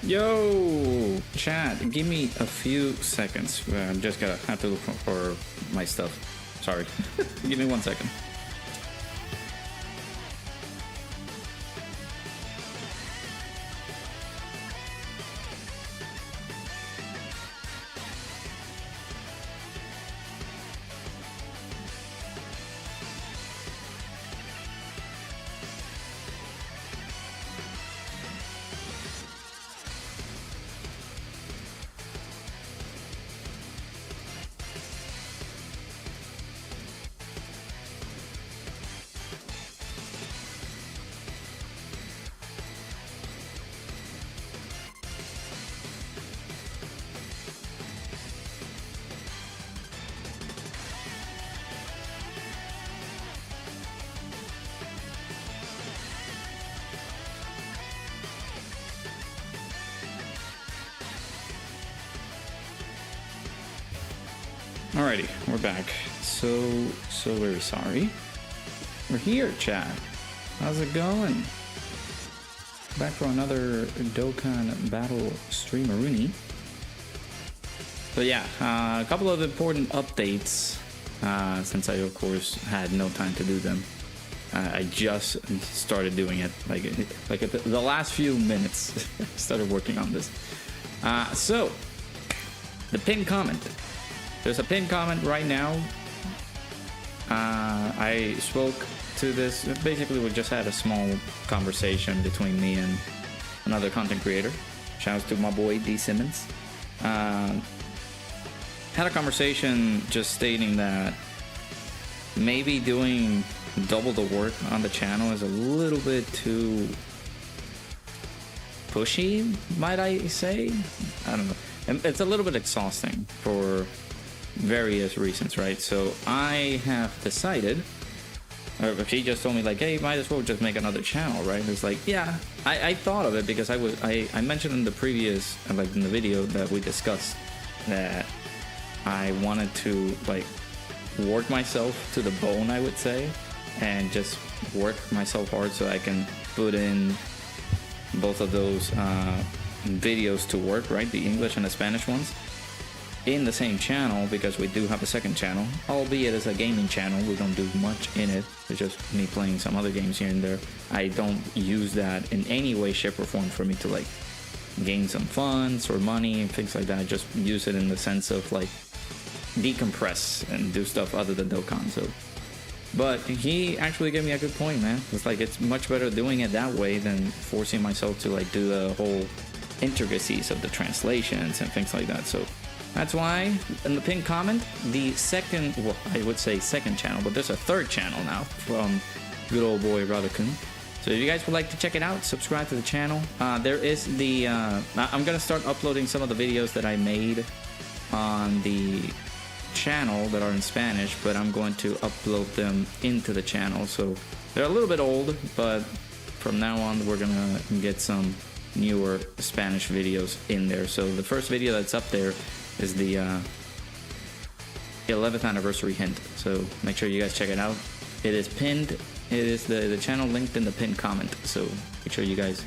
Yo, chat, give me a few seconds. I'm just gonna have to look for my stuff. Sorry. Give me 1 second. Alrighty, we're back. So very sorry. We're here, chat. How's it going? Back for another Dokkan battle streameroonie. But yeah, a couple of important updates, since I of course had no time to do them. I just started doing it, like at the last few minutes. Started working on this. So the pinned comment. There's a pinned comment right now. I spoke to this. Basically, we just had a small conversation between me and another content creator. Shouts to my boy D Simmons. Had a conversation just stating that maybe doing double the work on the channel is a little bit too pushy, might I say? I don't know. It's a little bit exhausting for various reasons, right? So I have decided, or she just told me like, hey, might as well just make another channel, right? It's like, yeah, I thought of it because I mentioned in the previous, like in the video that we discussed, that I wanted to like work myself to the bone, I would say, and just work myself hard so I can put in both of those videos to work, right? The English and the Spanish ones in the same channel, because we do have a second channel, albeit as a gaming channel. We don't do much in it. It's just me playing some other games here and there. I don't use that in any way, shape, or form for me to like gain some funds or money and things like that. I just use it in the sense of like decompress and do stuff other than Dokkan. So, but he actually gave me a good point, man. It's like it's much better doing it that way than forcing myself to like do the whole intricacies of the translations and things like that. So that's why in the pinned comment, the second, well, I would say second channel, but there's a third channel now from good old boy Radakun. So if you guys would like to check it out, subscribe to the channel. There is the, I'm going to start uploading some of the videos that I made on the channel that are in Spanish, but I'm going to upload them into the channel. So they're a little bit old, but from now on, we're going to get some newer Spanish videos in there. So the first video that's up there is the 11th anniversary hint. So make sure you guys check it out. It is pinned. It is the channel linked in the pinned comment. So make sure you guys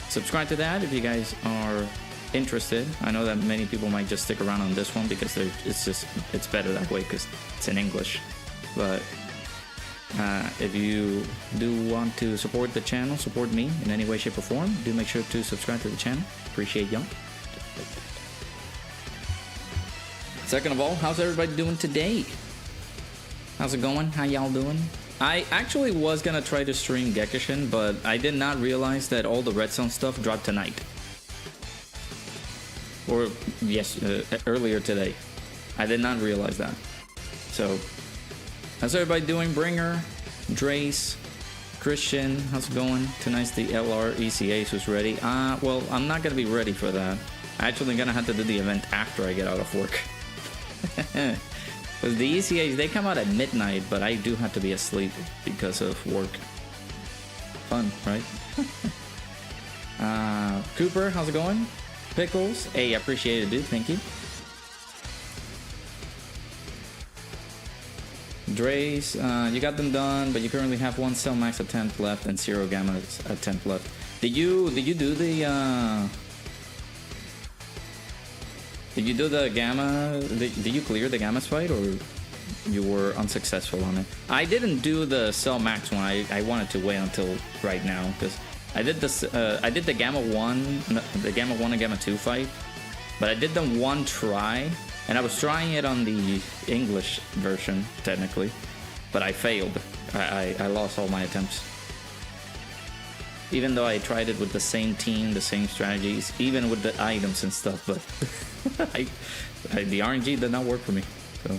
subscribe to that if you guys are interested. I know that many people might just stick around on this one because it's better that way because it's in English. But if you do want to support the channel, support me in any way, shape, or form, do make sure to subscribe to the channel. Appreciate y'all. Second of all, how's everybody doing today? How's it going? How y'all doing? I actually was gonna try to stream Gekishin, but I did not realize that all the Redstone stuff dropped tonight. Or, yes, earlier today. I did not realize that. So, how's everybody doing? Bringer, Drace, Christian, how's it going? Tonight's the LR ECA who's ready. Well, I'm not gonna be ready for that. I'm actually gonna have to do the event after I get out of work. Because the ECAs, they come out at midnight, but I do have to be asleep because of work. Fun, right? Cooper, how's it going? Pickles, hey, I appreciate it, dude. Thank you. Drace, you got them done, but you currently have 1 cell max attempt left and 0 gamma attempt left. Did you do the Did you do the Gamma? Did you clear the Gamma's fight, or you were unsuccessful on it? I didn't do the Cell Max one. I wanted to wait until right now because I did this. I did the Gamma 1, the Gamma 1 and Gamma 2 fight, but I did them one try, and I was trying it on the English version technically, but I failed. I lost all my attempts. Even though I tried it with the same team, the same strategies, even with the items and stuff, but the RNG did not work for me. So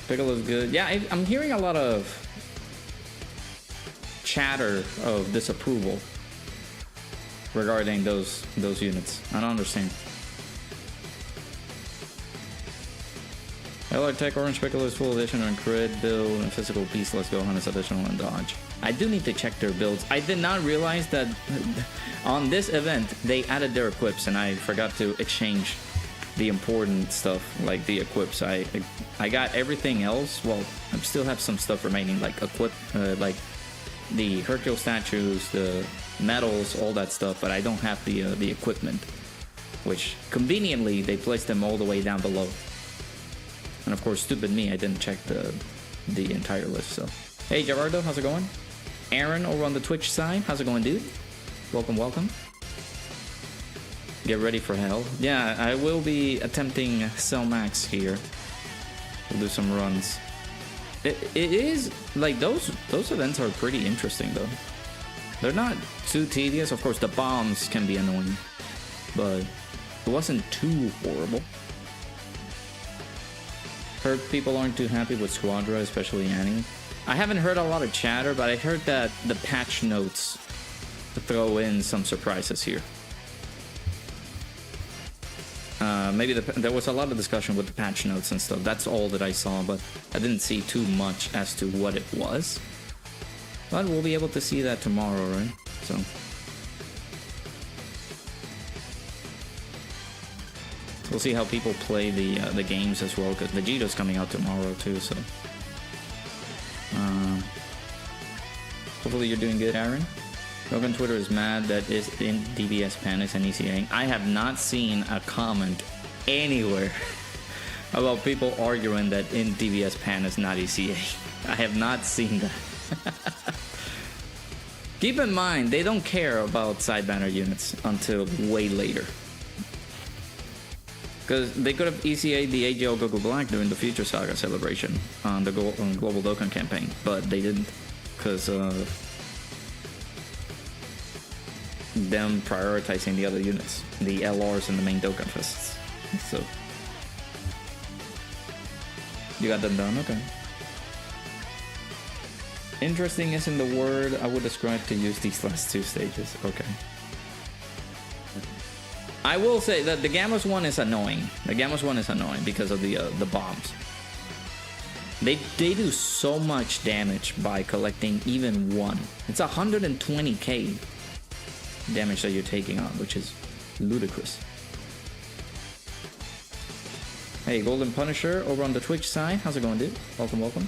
Piccolo's good. Yeah, I'm hearing a lot of chatter of disapproval regarding those units. I don't understand. LR Tech Orange Piccolo is full edition on crit build and physical piece. Let's go on this additional and dodge. I do need to check their builds. I did not realize that on this event they added their equips, and I forgot to exchange the important stuff like the equips. I got everything else. Well, I still have some stuff remaining, like like the Hercule statues, the medals, all that stuff, but I don't have the equipment, which conveniently they placed them all the way down below. And of course, stupid me, I didn't check the entire list. So, hey Gerardo, how's it going? Aaron over on the Twitch side, how's it going, dude? Welcome, welcome. Get ready for hell. Yeah, I will be attempting Cell Max here. We'll do some runs. It is like those events are pretty interesting though. They're not too tedious. Of course, the bombs can be annoying, but it wasn't too horrible. Heard people aren't too happy with Squadra, especially Annie. I haven't heard a lot of chatter, but I heard that the patch notes throw in some surprises here. Maybe there was a lot of discussion with the patch notes and stuff. That's all that I saw, but I didn't see too much as to what it was. But we'll be able to see that tomorrow, right? So. We'll see how people play the games as well, because Vegeto's coming out tomorrow too, so. Hopefully you're doing good, Aaron. Dokkan Twitter is mad that is in DBS panics and ECA. I have not seen a comment anywhere about people arguing that in DBS pan is not ECA. I have not seen that. Keep in mind, they don't care about side banner units until way later. Because they could have ECA'd the AGL Goku Black during the Future Saga celebration on the Global Dokkan campaign, but they didn't because of them prioritizing the other units, the LRs and the main Dokkan Fests. So, you got them done? Okay. Interesting isn't the word I would describe to use these last two stages. Okay. I will say that the Gamma's one is annoying. The Gamma's one is annoying because of the bombs. They do so much damage by collecting even one. It's 120k damage that you're taking on, which is ludicrous. Hey, Golden Punisher over on the Twitch side. How's it going, dude? Welcome, welcome.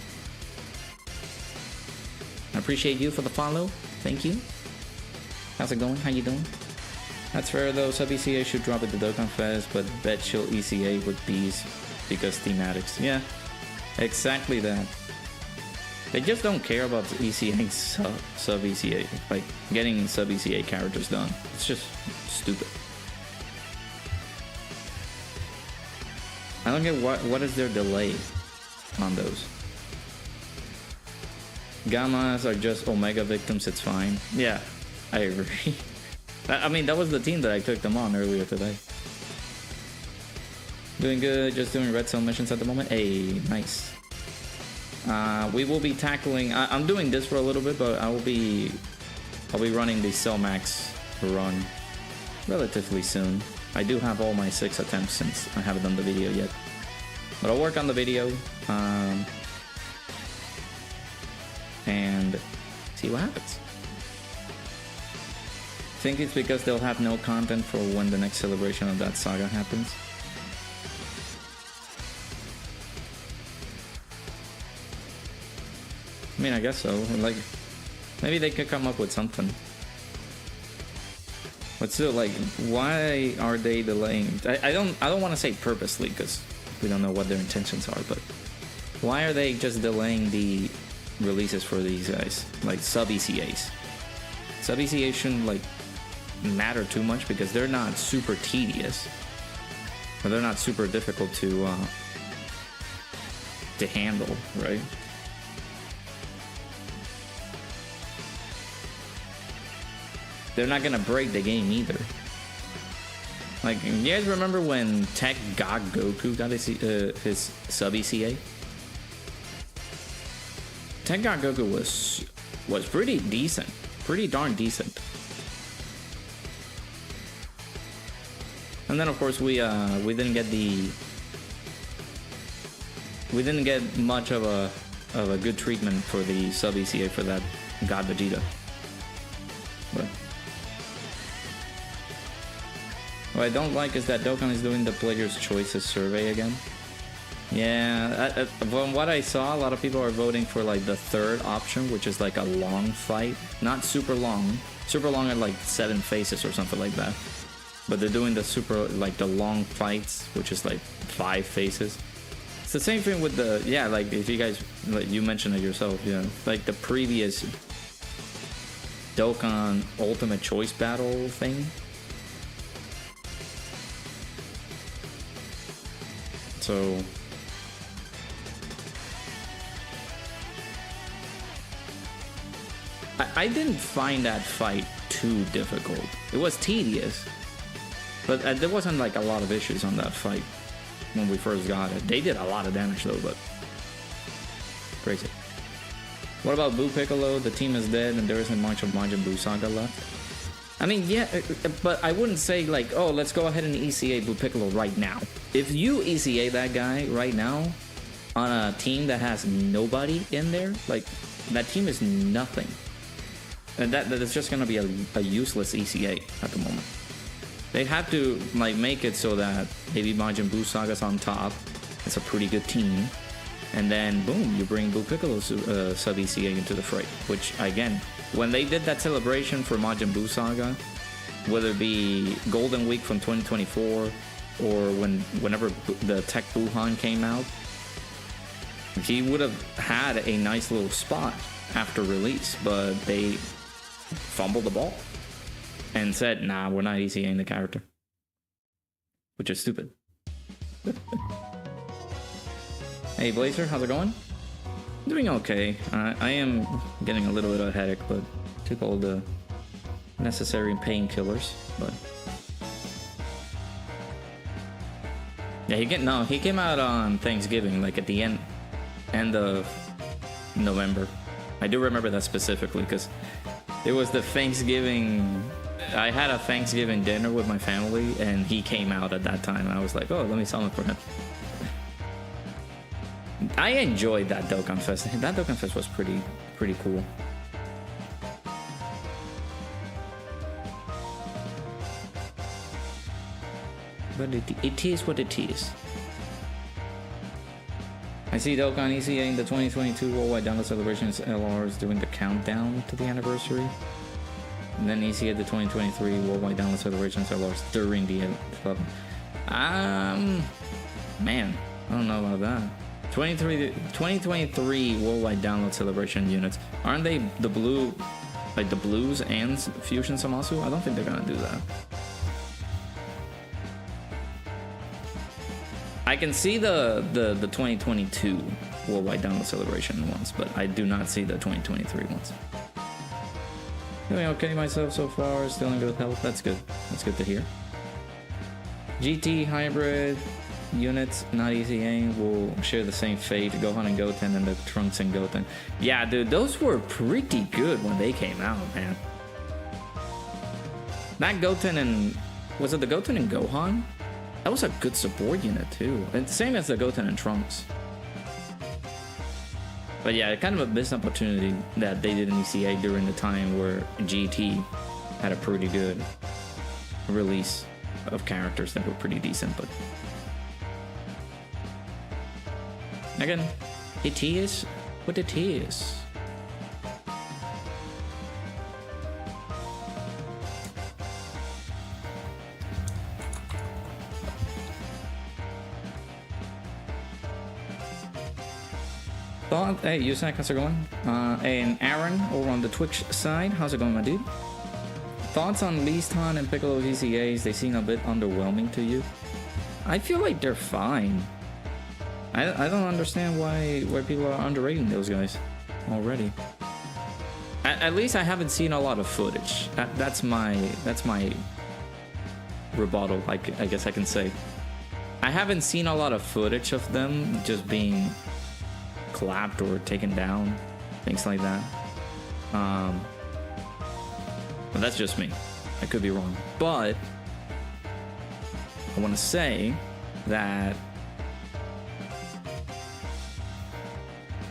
I appreciate you for the follow. Thank you. How's it going? How you doing? That's fair though, sub ECA should drop at the Dokkan Fest, but bet she'll ECA with these because thematics. Yeah, exactly that. They just don't care about ECA sub ECA, like getting sub ECA characters done. It's just stupid. I don't get what is their delay on those. Gammas are just Omega victims, it's fine. Yeah, I agree. I mean, that was the team that I took them on earlier today. Doing good, just doing red zone missions at the moment. Hey, nice. We will be tackling. I'm doing this for a little bit, but I'll be running the Cell Max run relatively soon. I do have all my 6 attempts since I haven't done the video yet, but I'll work on the video and see what happens. I think it's because they'll have no content for when the next celebration of that saga happens. I mean, I guess so. Like, maybe they could come up with something. But still, like, why are they delaying? I don't want to say purposely because we don't know what their intentions are, but why are they just delaying the releases for these guys, like sub ECAs? Sub ECAs shouldn't like matter too much because they're not super tedious, or they're not super difficult to handle, right? They're not gonna break the game either. Like, you guys remember when Tech God Goku got his sub ECA? Tech God Goku was pretty decent, pretty darn decent. And then of course we didn't get much of a good treatment for the sub ECA for that God Vegeta. But what I don't like is that Dokkan is doing the Player's Choices survey again. Yeah, from what I saw, a lot of people are voting for like the third option, which is like a long fight. Not super long. Super long at like 7 phases or something like that. But they're doing the super, like the long fights, which is like 5 phases. It's the same thing with the, yeah, like if you guys, like you mentioned it yourself, yeah, like the previous Dokkan Ultimate Choice Battle thing. So I didn't find that fight too difficult. It was tedious, but there wasn't like a lot of issues on that fight when we first got it. They did a lot of damage though, but crazy. What about Buu Piccolo? The team is dead and there isn't much of Majin Buu Saga left. I mean, yeah, but I wouldn't say like, oh, let's go ahead and ECA Buu Piccolo right now. If you ECA that guy right now on a team that has nobody in there, like that team is nothing. And that is just gonna be a useless ECA at the moment. They have to like make it so that maybe Majin Buu Saga's on top. It's a pretty good team. And then boom, you bring Buu Piccolo's sub ECA into the fray. Which again, when they did that celebration for Majin Buu Saga, whether it be Golden Week from 2024 or whenever the Tech Buhan came out, he would have had a nice little spot after release, but they fumbled the ball and said, nah, we're not ECAing the character, which is stupid. Hey Blazer, how's it going? Doing okay. I am getting a little bit of a headache, but took all the necessary painkillers. But yeah, he came out on Thanksgiving, like at the end of November. I do remember that specifically because it was the Thanksgiving. I had a Thanksgiving dinner with my family, and he came out at that time. And I was like, oh, let me summon for him. I enjoyed that Dokkan Fest. That Dokkan Fest was pretty cool. But it is what it is. I see Dokkan ECA in the 2022 Worldwide Download Celebrations LRs doing the countdown to the anniversary. And then ECA the 2023 Worldwide Download Celebrations LRs during the club. Man, I don't know about that. 2023 Worldwide Download Celebration units. Aren't they the blue, like the blues and Fusion Samasu? I don't think they're gonna do that. I can see the 2022 Worldwide Download Celebration ones, but I do not see the 2023 ones. Doing okay myself so far, still in good health. That's good. That's good to hear. GT Hybrid units, not ECA, will share the same fate. Gohan and Goten and the Trunks and Goten. Yeah, dude, those were pretty good when they came out, man. That Goten and... was it the Goten and Gohan? That was a good support unit too. And same as the Goten and Trunks. But yeah, kind of a missed opportunity that they did in ECA during the time where GT had a pretty good release of characters that were pretty decent, but again, it is what it is. Thought, hey, Yusak, how's it going? And Aaron over on the Twitch side, how's it going, my dude? Thoughts on Leaston and Piccolo VCAs? They seem a bit underwhelming to you. I feel like they're fine. I don't understand why people are underrating those guys already. At least I haven't seen a lot of footage. That's my rebuttal, I guess I can say. I haven't seen a lot of footage of them just being clapped or taken down, things like that. But that's just me. I could be wrong. But I want to say that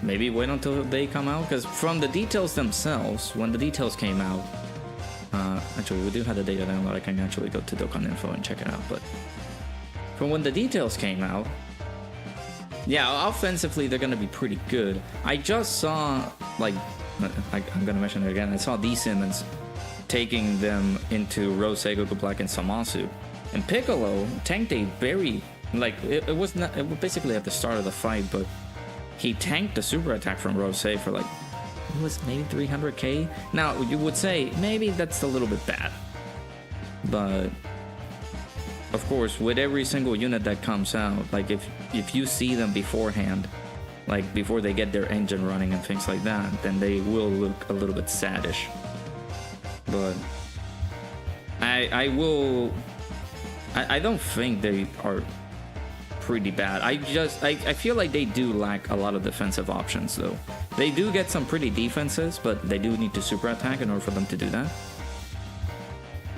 maybe wait until they come out, because from the details themselves, when the details came out, actually we do have the data download. I can actually go to Dokkan info and check it out. But from when the details came out, yeah, offensively they're gonna be pretty good. I just saw, like, I'm gonna mention it again. I saw D Simmons taking them into Rose, Goku Black, and Samasu, and Piccolo tanked a very, like, it was not, it was basically at the start of the fight, but he tanked the super attack from Rose for like, it was maybe 300k. Now you would say maybe that's a little bit bad, but of course with every single unit that comes out, like if you see them beforehand, like before they get their engine running and things like that, then they will look a little bit saddish. But I don't think they are pretty bad. I feel like they do lack a lot of defensive options though. They do get some pretty defenses, but they do need to super attack in order for them to do that.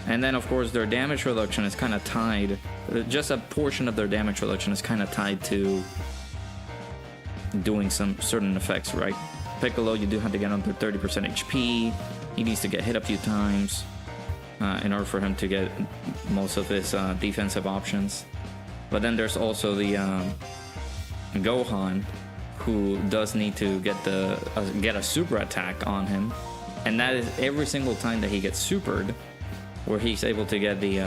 And then of course their damage reduction is kind of tied, just a portion of their damage reduction is kind of tied to doing some certain effects, right? Piccolo, you do have to get under 30% HP. He needs to get hit a few times in order for him to get most of his defensive options. But then there's also the Gohan, who does need to get a super attack on him, and that is every single time that he gets supered, where he's able to get the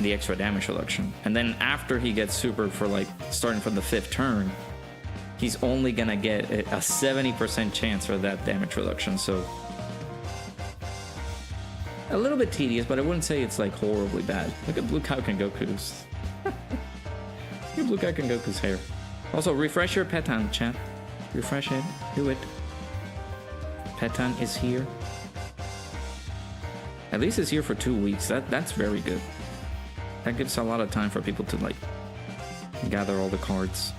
extra damage reduction. And then after he gets supered for like starting from the 5th turn, he's only gonna get a 70% chance for that damage reduction. So a little bit tedious, but I wouldn't say it's like horribly bad. Look at Blue Kaioken Goku's. Look at Blue Kaioken Goku's hair. Also, refresh your Petan, chat. Refresh it. Do it. Petan is here. At least it's here for 2 weeks. That's very good. That gives a lot of time for people to like gather all the cards.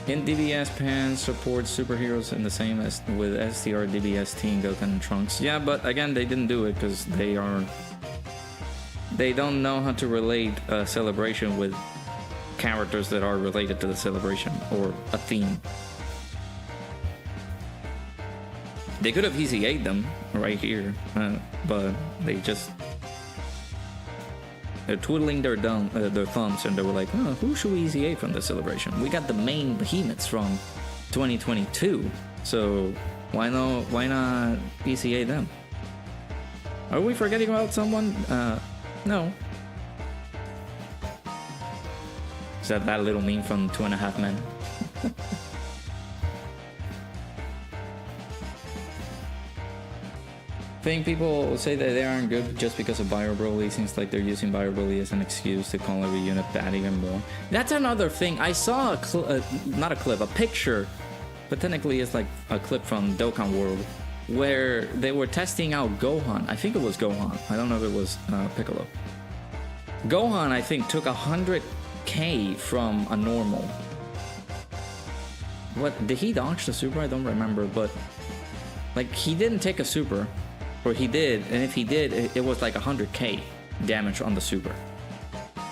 In DBS, Pan supports superheroes in the same as with STR, DBS, Teen, Goten, and Trunks. Yeah, but again, they didn't do it because they don't know how to relate a celebration with characters that are related to the celebration or a theme. They could have EZA'd them right here, but they're twiddling their thumbs, and they were like, oh, who should we EZA from the celebration? We got the main behemoths from 2022, so why not EZA them? Are we forgetting about someone? No. Is that little meme from 2.5 Men? I think people say that they aren't good just because of Bio Broly. Seems like they're using Bio Broly as an excuse to call every unit bad even more. That's another thing. I saw a picture, but technically it's like a clip from Dokkan World, where they were testing out Gohan. I think it was Gohan. I don't know if it was Piccolo. Gohan, I think, took 100k from a normal. What, did he dodge the super? I don't remember, but like he didn't take a super. Or he did, and if he did, it was like 100k damage on the super.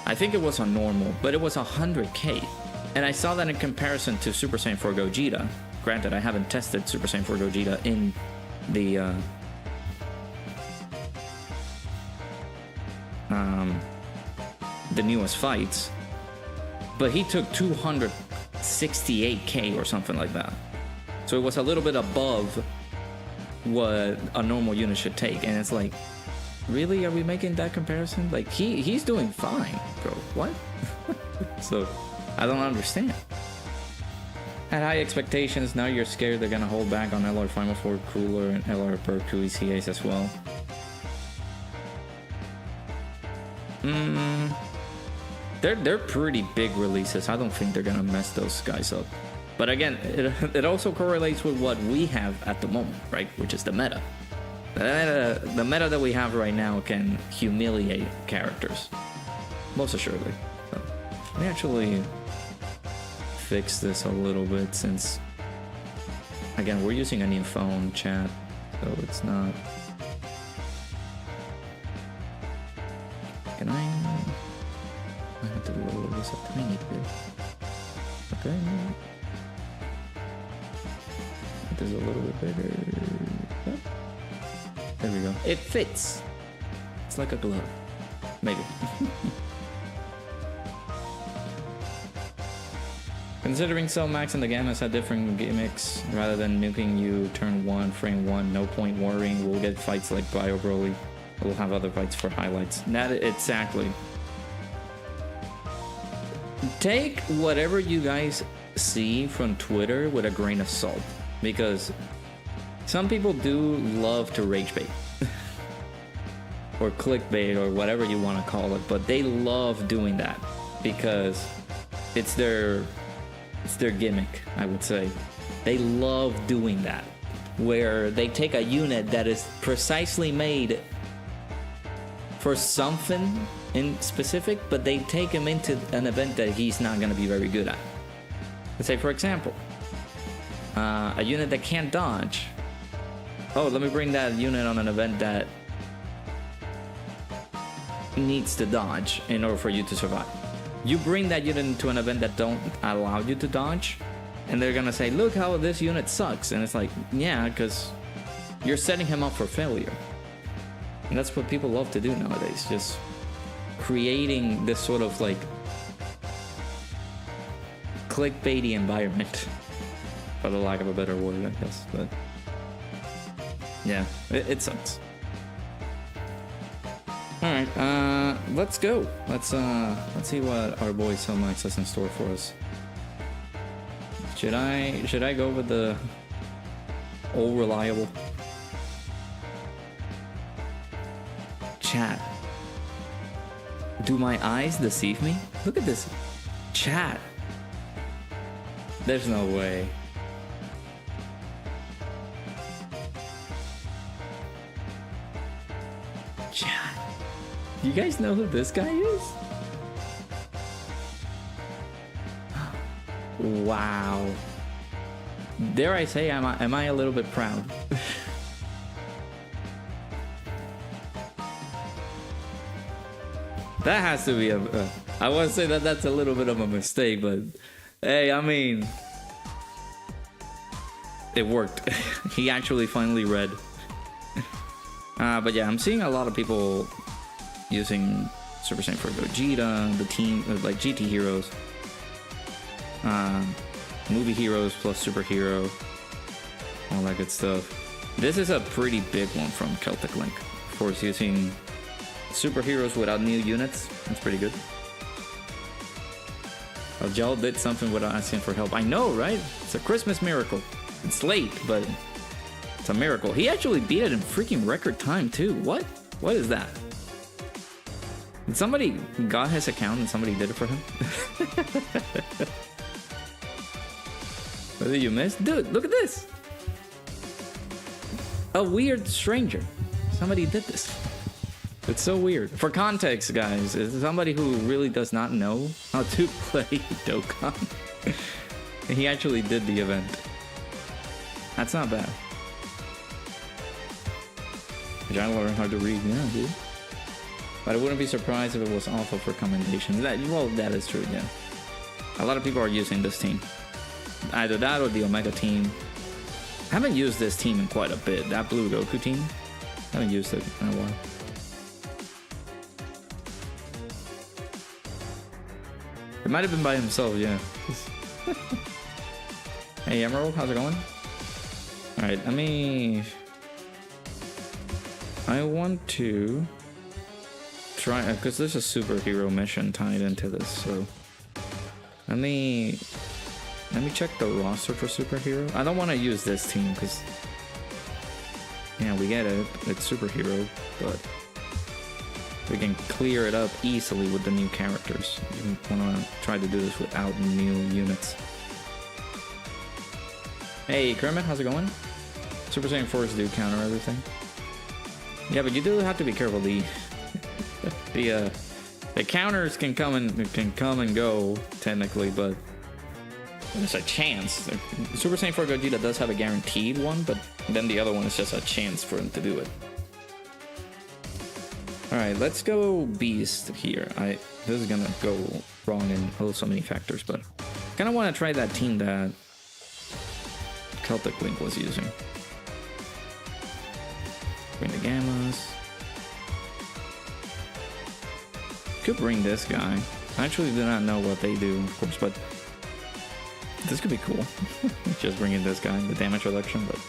I think it was on normal, but it was 100k. And I saw that in comparison to Super Saiyan 4 Gogeta. Granted, I haven't tested Super Saiyan 4 Gogeta in the newest fights, but he took 268k or something like that. So it was a little bit above what a normal unit should take, and it's like, really, are we making that comparison? Like he's doing fine, bro. What? So I don't understand. Had high expectations, now you're scared they're gonna hold back on LR Final Four Cooler and LR Perk 2 ECAs as well. They're pretty big releases. I don't think they're gonna mess those guys up. But again, it also correlates with what we have at the moment, right? Which is the meta. The meta that we have right now can humiliate characters, most assuredly. So, let me actually fix this a little bit, since again we're using a new phone chat, so it's not. Can I have to lower this up tiny bit? Okay. It is a little bit bigger. Yep. There we go. It fits. It's like a glove. Maybe. Considering Max and the Gammas had different gimmicks, rather than nuking you turn 1, frame 1, no point worrying, we'll get fights like Bio Broly. We'll have other fights for highlights. That exactly. Take whatever you guys see from Twitter with a grain of salt, because some people do love to rage bait or clickbait or whatever you want to call it, but they love doing that because it's their gimmick, I would say. They love doing that, where they take a unit that is precisely made for something in specific, but they take him into an event that he's not going to be very good at. Let's say, for example, a unit that can't dodge. Oh, let me bring that unit on an event that needs to dodge in order for you to survive. You bring that unit into an event that don't allow you to dodge, and they're gonna say, look how this unit sucks. And it's like, yeah, because you're setting him up for failure. And that's what people love to do nowadays, just creating this sort of like clickbaity environment, for the lack of a better word, I guess. But yeah, it sucks. All right, let's go. Let's see what our boy Max has in store for us. Should I go with the old reliable? Chat. Do my eyes deceive me? Look at this. Chat. There's no way. Chat. You guys know who this guy is? Wow. Dare I say, am I a little bit proud? That has to be I want to say that that's a little bit of a mistake, but hey, I mean, it worked. He actually finally read. But yeah, I'm seeing a lot of people using Super Saiyan for Gogeta, the team, like GT heroes, movie heroes plus superhero, all that good stuff. This is a pretty big one from Celtic Link. Of course, using superheroes without new units. That's pretty good. Oh, Joel did something without asking for help. I know, right? It's a Christmas miracle. It's late, but it's a miracle. He actually beat it in freaking record time, too. What? What is that? Did somebody got his account and somebody did it for him? What did you miss? Dude, look at this. A weird stranger. Somebody did this. It's so weird. For context, guys, is somebody who really does not know how to play Dokkan. He actually did the event. That's not bad. I learned how to read, yeah, dude. But I wouldn't be surprised if it was awful for commendations. Well, that is true, yeah. A lot of people are using this team. Either that or the Omega team. I haven't used this team in quite a bit. That Blue Goku team. I haven't used it in a while. It might have been by himself, yeah. Hey Emerald, how's it going? Alright, I want to try, because there's a superhero mission tied into this, so Let me check the roster for superhero. I don't want to use this team because, yeah, we get it. It's superhero, but we can clear it up easily with the new characters. You want to try to do this without new units. Hey, Kermit, how's it going? Super Saiyan 4s do counter everything. Yeah, but you do have to be careful. The counters can come and go technically, but there's a chance. Super Saiyan 4 Gogeta does have a guaranteed one, but then the other one is just a chance for him to do it. Alright, let's go Beast here. This is gonna go wrong in so many factors, but I kinda wanna try that team that Celtic Link was using. Bring the Gammas. Could bring this guy. I actually do not know what they do, of course, but this could be cool. Just bringing this guy, the damage reduction, but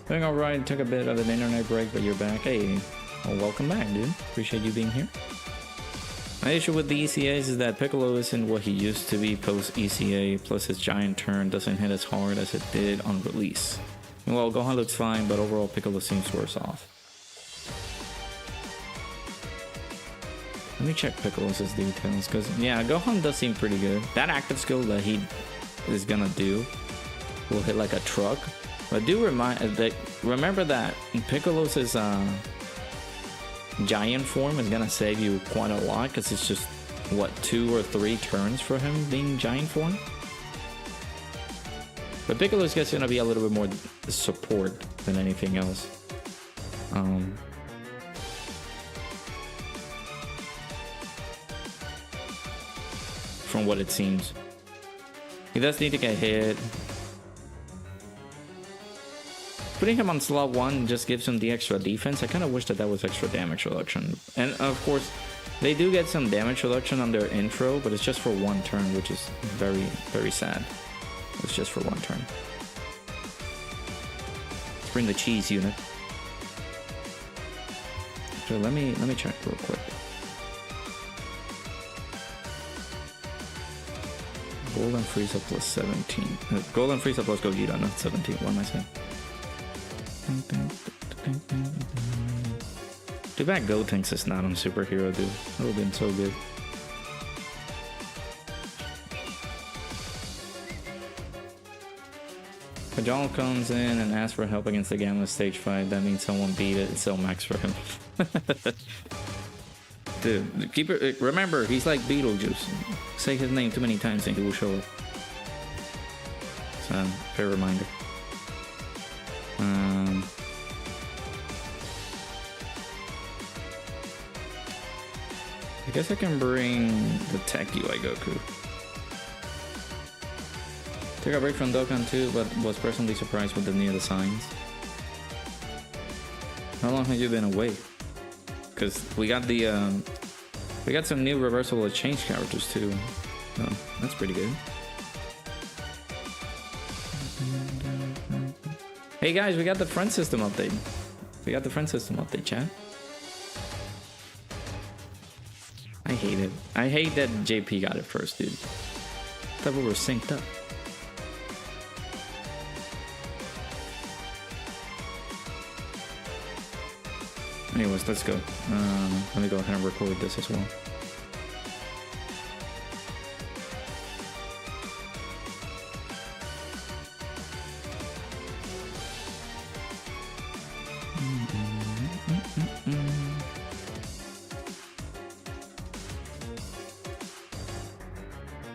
doing alright. Took a bit of an internet break, but you're back. Hey, well, welcome back, dude. Appreciate you being here. My issue with the ECAs is that Piccolo isn't what he used to be post ECA, plus his giant turn doesn't hit as hard as it did on release. Well, Gohan looks fine, but overall Piccolo seems worse off. Let me check Piccolo's details, because yeah, Gohan does seem pretty good. That active skill that he is gonna do will hit like a truck. But do remember that Piccolo's giant form is gonna save you quite a lot, because it's just what, 2 or 3 turns for him being giant form. But Piccolo's just gonna be a little bit more support than anything else. From what it seems, he does need to get hit. Putting him on slot 1 just gives him the extra defense. I kind of wish that was extra damage reduction. And of course, they do get some damage reduction on their intro, but it's just for 1 turn, which is very, very sad. It's just for 1 turn. Let's bring the cheese unit. So let me check real quick. Golden Frieza plus 17. Golden Frieza plus Gogeta, not 17. What am I saying? Too bad Gotenks is not on superhero, dude. That would have been so good. Kajal comes in and asks for help against the Gamma stage 5. That means someone beat it. It's so max for him. Dude, keep it. Remember, he's like Beetlejuice. Say his name too many times and he will show up. So, fair reminder. I guess I can bring the Tech UI Goku. Took a break from Dokkan too, but was personally surprised with the new designs. How long have you been away? Because we got some new reversible exchange characters too. Oh, that's pretty good. Hey guys, we got the friend system update. Chat. I hate it. I hate that JP got it first, dude. I thought we were synced up. Anyways, let's go. Let me go ahead and record this as well.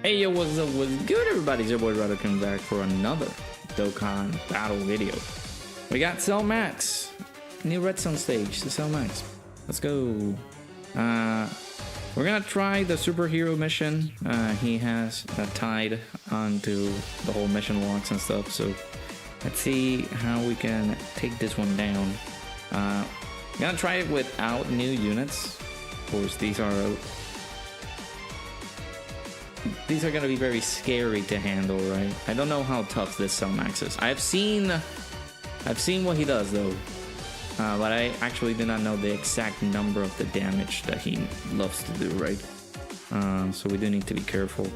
Hey yo, what's up? What's good, everybody? It's your boy Rado coming back for another Dokkan battle video. We got Cell Max, new redstone stage, the Cell Max. Let's go. We're gonna try the superhero mission. He has tied onto the whole mission locks and stuff. So let's see how we can take this one down. I'm gonna try it without new units. Of course, these are these are gonna be very scary to handle, right? I don't know how tough this Cellmax is. I've seen what he does though, but I actually do not know the exact number of the damage that he loves to do, right? So we do need to be careful.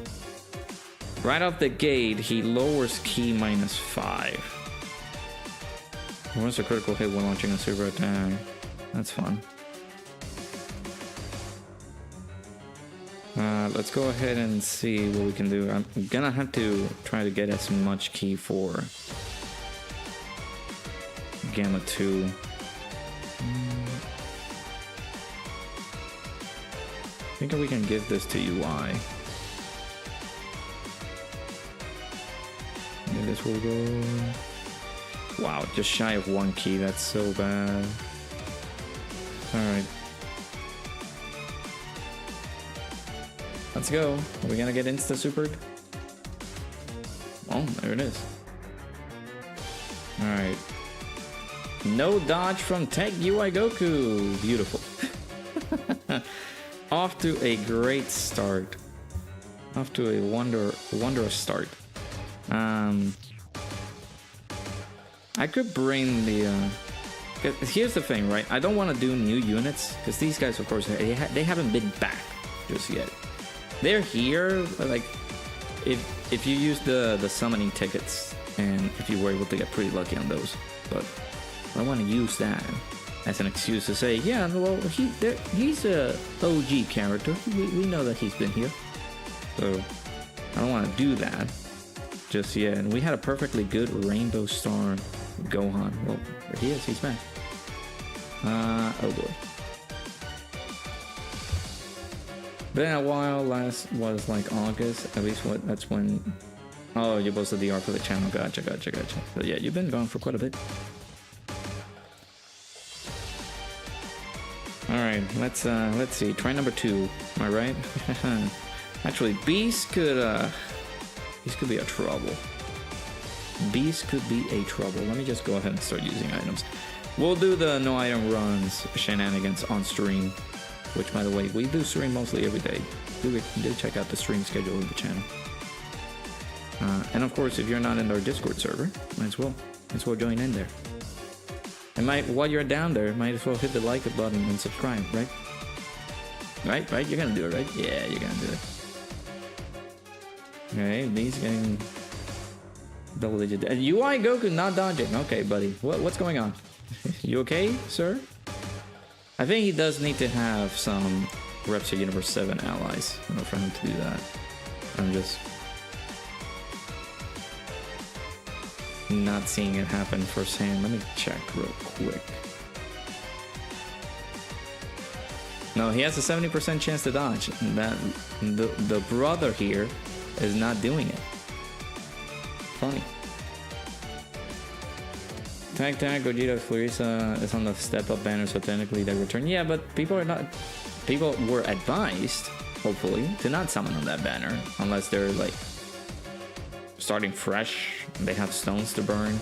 Right off the gate, he lowers ki -5. Once a critical hit when launching a super attack. That's fun. Let's go ahead and see what we can do. I'm gonna have to try to get as much ki for Gamma 2. I think we can give this to UI. Maybe this will go... Wow, just shy of 1 ki. That's so bad. Alright. Let's go. Are we gonna get insta-supered? Oh, there it is. Alright. No dodge from Tech UI Goku. Beautiful. Off to a great start. Off to a wondrous start. I could bring the... here's the thing, right? I don't want to do new units, because these guys, of course, they haven't been back just yet. They're here, but like, if you use the summoning tickets, and if you were able to get pretty lucky on those, but I want to use that as an excuse to say, yeah, well, he's a OG character. We know that he's been here, so I don't want to do that just yet. And we had a perfectly good Rainbow Star Gohan. Well, there he is. He's back. Oh boy. Been a while. Last was like August. At least that's when. Oh, you posted the art for the channel. Gotcha. So yeah, you've been gone for quite a bit. All right, let's see. Try number 2. Am I right? Actually, Beast could be a trouble. Beast could be a trouble. Let me just go ahead and start using items. We'll do the no item runs shenanigans on stream, which, by the way, we do stream mostly every day. Do check out the stream schedule of the channel. And of course, if you're not in our Discord server, might as well join in there. And while you're down there, might as well hit the like button and subscribe, right? Right? You're gonna do it, right? Yeah, you're gonna do it. Okay, these getting double digit. UI Goku not dodging. Okay, buddy. What's going on? You okay, sir? I think he does need to have some reps of Universe 7 allies in order for him to do that. I'm just not seeing it happen firsthand. Let me check real quick. No, he has a 70% chance to dodge. That the brother here is not doing it. Funny. Tag, Gogeta, Fluisa is on the step up banner, so technically they return. Yeah, but people were advised, hopefully, to not summon on that banner unless they're like starting fresh and they have stones to burn.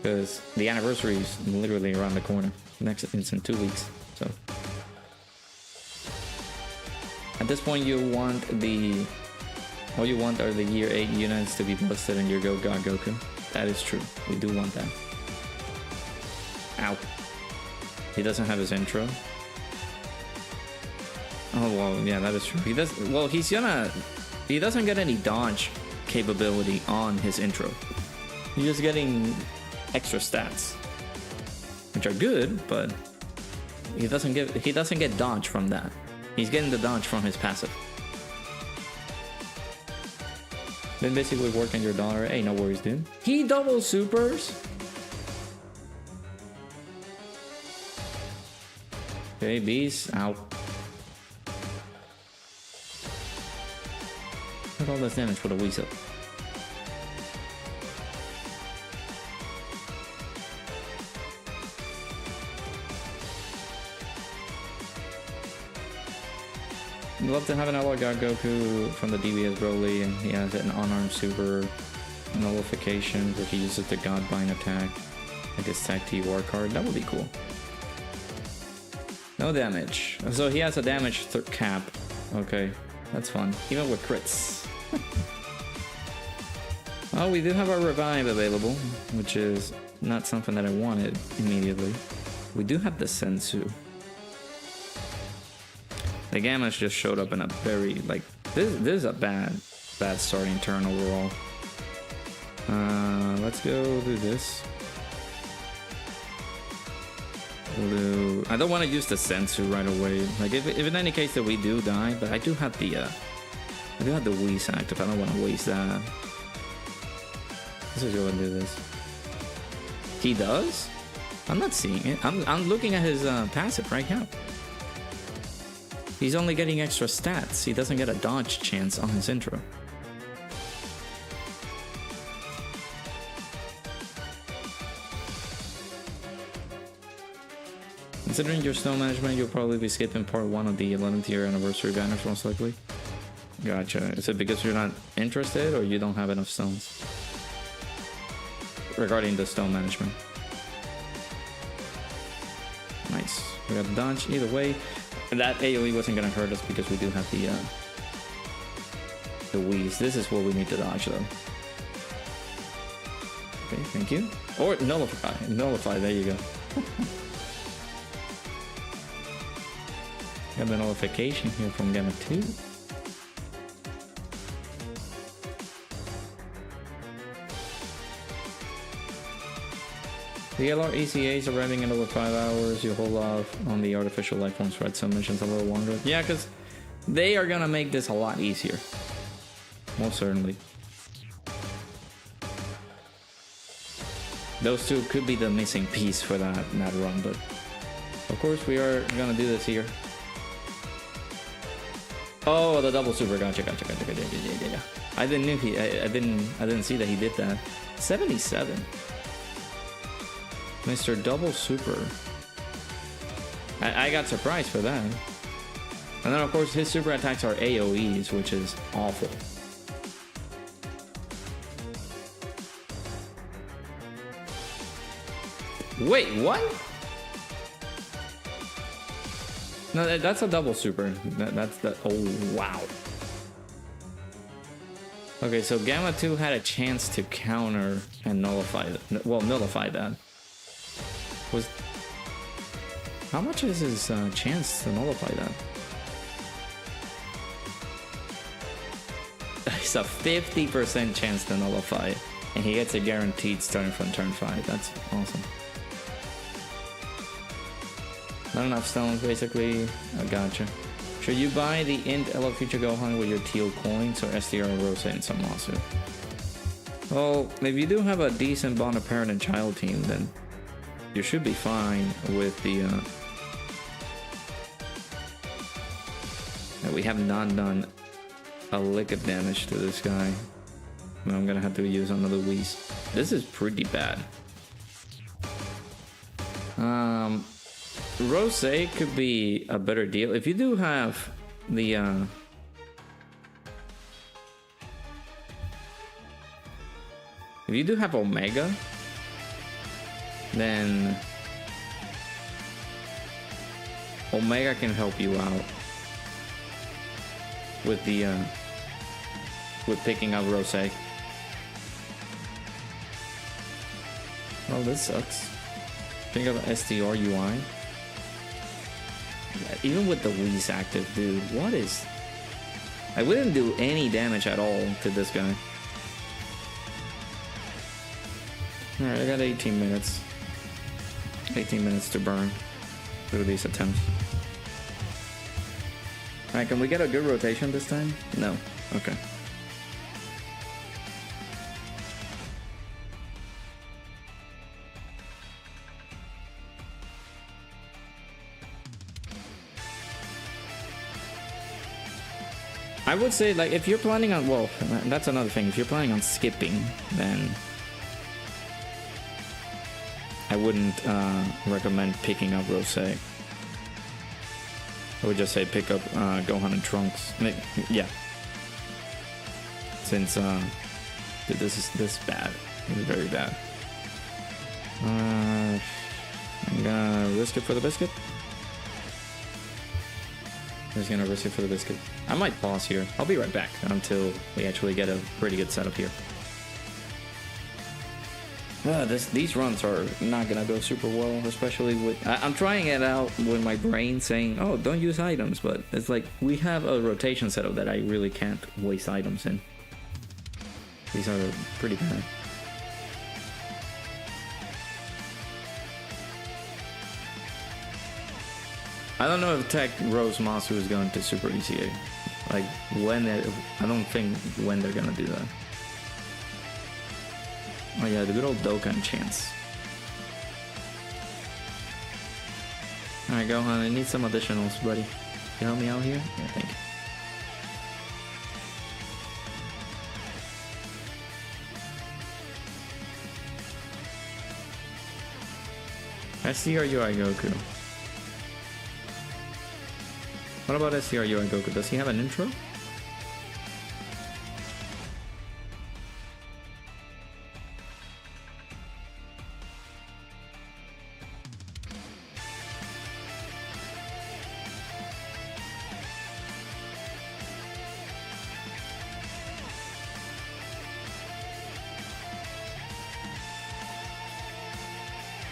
Because the anniversary is literally around the corner. It's in 2 weeks. So at this point, all you want are the year 8 units to be busted in your God Goku. That is true. We do want that. Ow. He doesn't have his intro. Oh well, yeah, that is true. He doesn't get any dodge capability on his intro. He's just getting extra stats, which are good, but he doesn't get dodge from that. He's getting the dodge from his passive. Been basically working your dollar. Hey, no worries, dude. He double supers. Okay, bees out. Look at all this damage for the Weasel. I'd love to have an Outlaw God Goku from the DBZ Broly, and he has an unarmed super nullification where he uses the Godbind attack like his Tag T War card. That would be cool. No damage. So he has a damage cap. Okay. That's fun, even with crits. Oh, we do have our revive available, which is not something that I wanted immediately. We do have the sensu. The gammas just showed up in a very, like, this is a bad starting turn overall. Let's go do this. I don't want to use the sensu right away. Like, if in any case that we do die, but I do have the Whis active. I don't want to waste that. Let's just go and do this. He does? I'm not seeing it. I'm looking at his passive right now. He's only getting extra stats. He doesn't get a dodge chance on his intro. Considering your snow management, you'll probably be skipping part 1 of the 11th year anniversary banners most likely. Gotcha. Is it because you're not interested or you don't have enough stones? Regarding the stone management. Nice. We got the dodge. Either way, that AoE wasn't gonna hurt us because we do have the Whis. This is what we need to dodge though. Okay, thank you. Or nullify. Nullify, there you go. Got the nullification here from Gamma 2. The LR ECAs arriving in over 5 hours. You hold off on the artificial life forms red submissions a little longer. Yeah, because they are gonna make this a lot easier. Most certainly. Those two could be the missing piece for that run, but of course we are gonna do this here. Oh, the double super. Gotcha. Yeah. I didn't see that he did that. 77. Mr. Double Super. I got surprised for that. And then of course his super attacks are AoEs, which is awful. Wait, what? No, that's a double super. That's the... Oh, wow. Okay, so Gamma 2 had a chance to counter and nullify that. Well, nullify that. How much is his chance to nullify that? It's a 50% chance to nullify, and he gets a guaranteed starting from turn 5. That's awesome. Not enough stones, basically. I gotcha. Should you buy the Int Elo Future Gohan with your teal coins or SDR Rose and some Masu? Well, if you do have a decent bond of parent and child team, then you should be fine with the... we have not done a lick of damage to this guy. I'm gonna have to use another Whis. This is pretty bad. Rose could be a better deal. If you do have the... if you do have Omega, then Omega can help you out with the with picking up Rose. Oh, this sucks. Think of SDR UI. Even with the Whis active, dude, what is... I wouldn't do any damage at all to this guy. Alright, I got 18 minutes. 18 minutes to burn through these attempts. Alright, can we get a good rotation this time? No. Okay. I would say, like, if you're planning on... Well, that's another thing. If you're planning on skipping, then I wouldn't recommend picking up Rose. I would just say pick up Gohan and Trunks. Yeah. Since dude, this is bad. This is very bad. I'm gonna risk it for the biscuit. Just gonna risk it for the biscuit. I might pause here. I'll be right back until we actually get a pretty good setup here. These runs are not gonna go super well, especially with... I'm trying it out with my brain saying, oh, don't use items, but it's like we have a rotation setup that I really can't waste items in. These are pretty bad. I don't know if Tech Rose Masu is going to Super ECA. Like, I don't think when they're gonna do that. Oh yeah, the good old Dokkan chance. Alright, Gohan, I need some additionals, buddy. You help me out here? Yeah, thank you. SCRUI Goku. What about SCRUI Goku? Does he have an intro?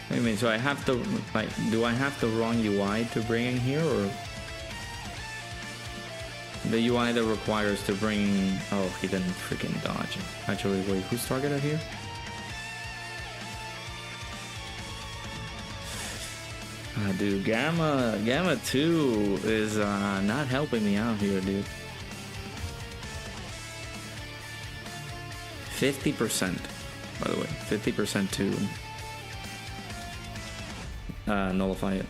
Wait a minute, so I have to, like, do I have the wrong UI to bring in here, or the UI that requires to bring... Oh, he didn't freaking dodge. Actually, wait, who's targeted here? Dude, Gamma 2 is not helping me out here, dude. 50%, by the way, 50% to nullify it.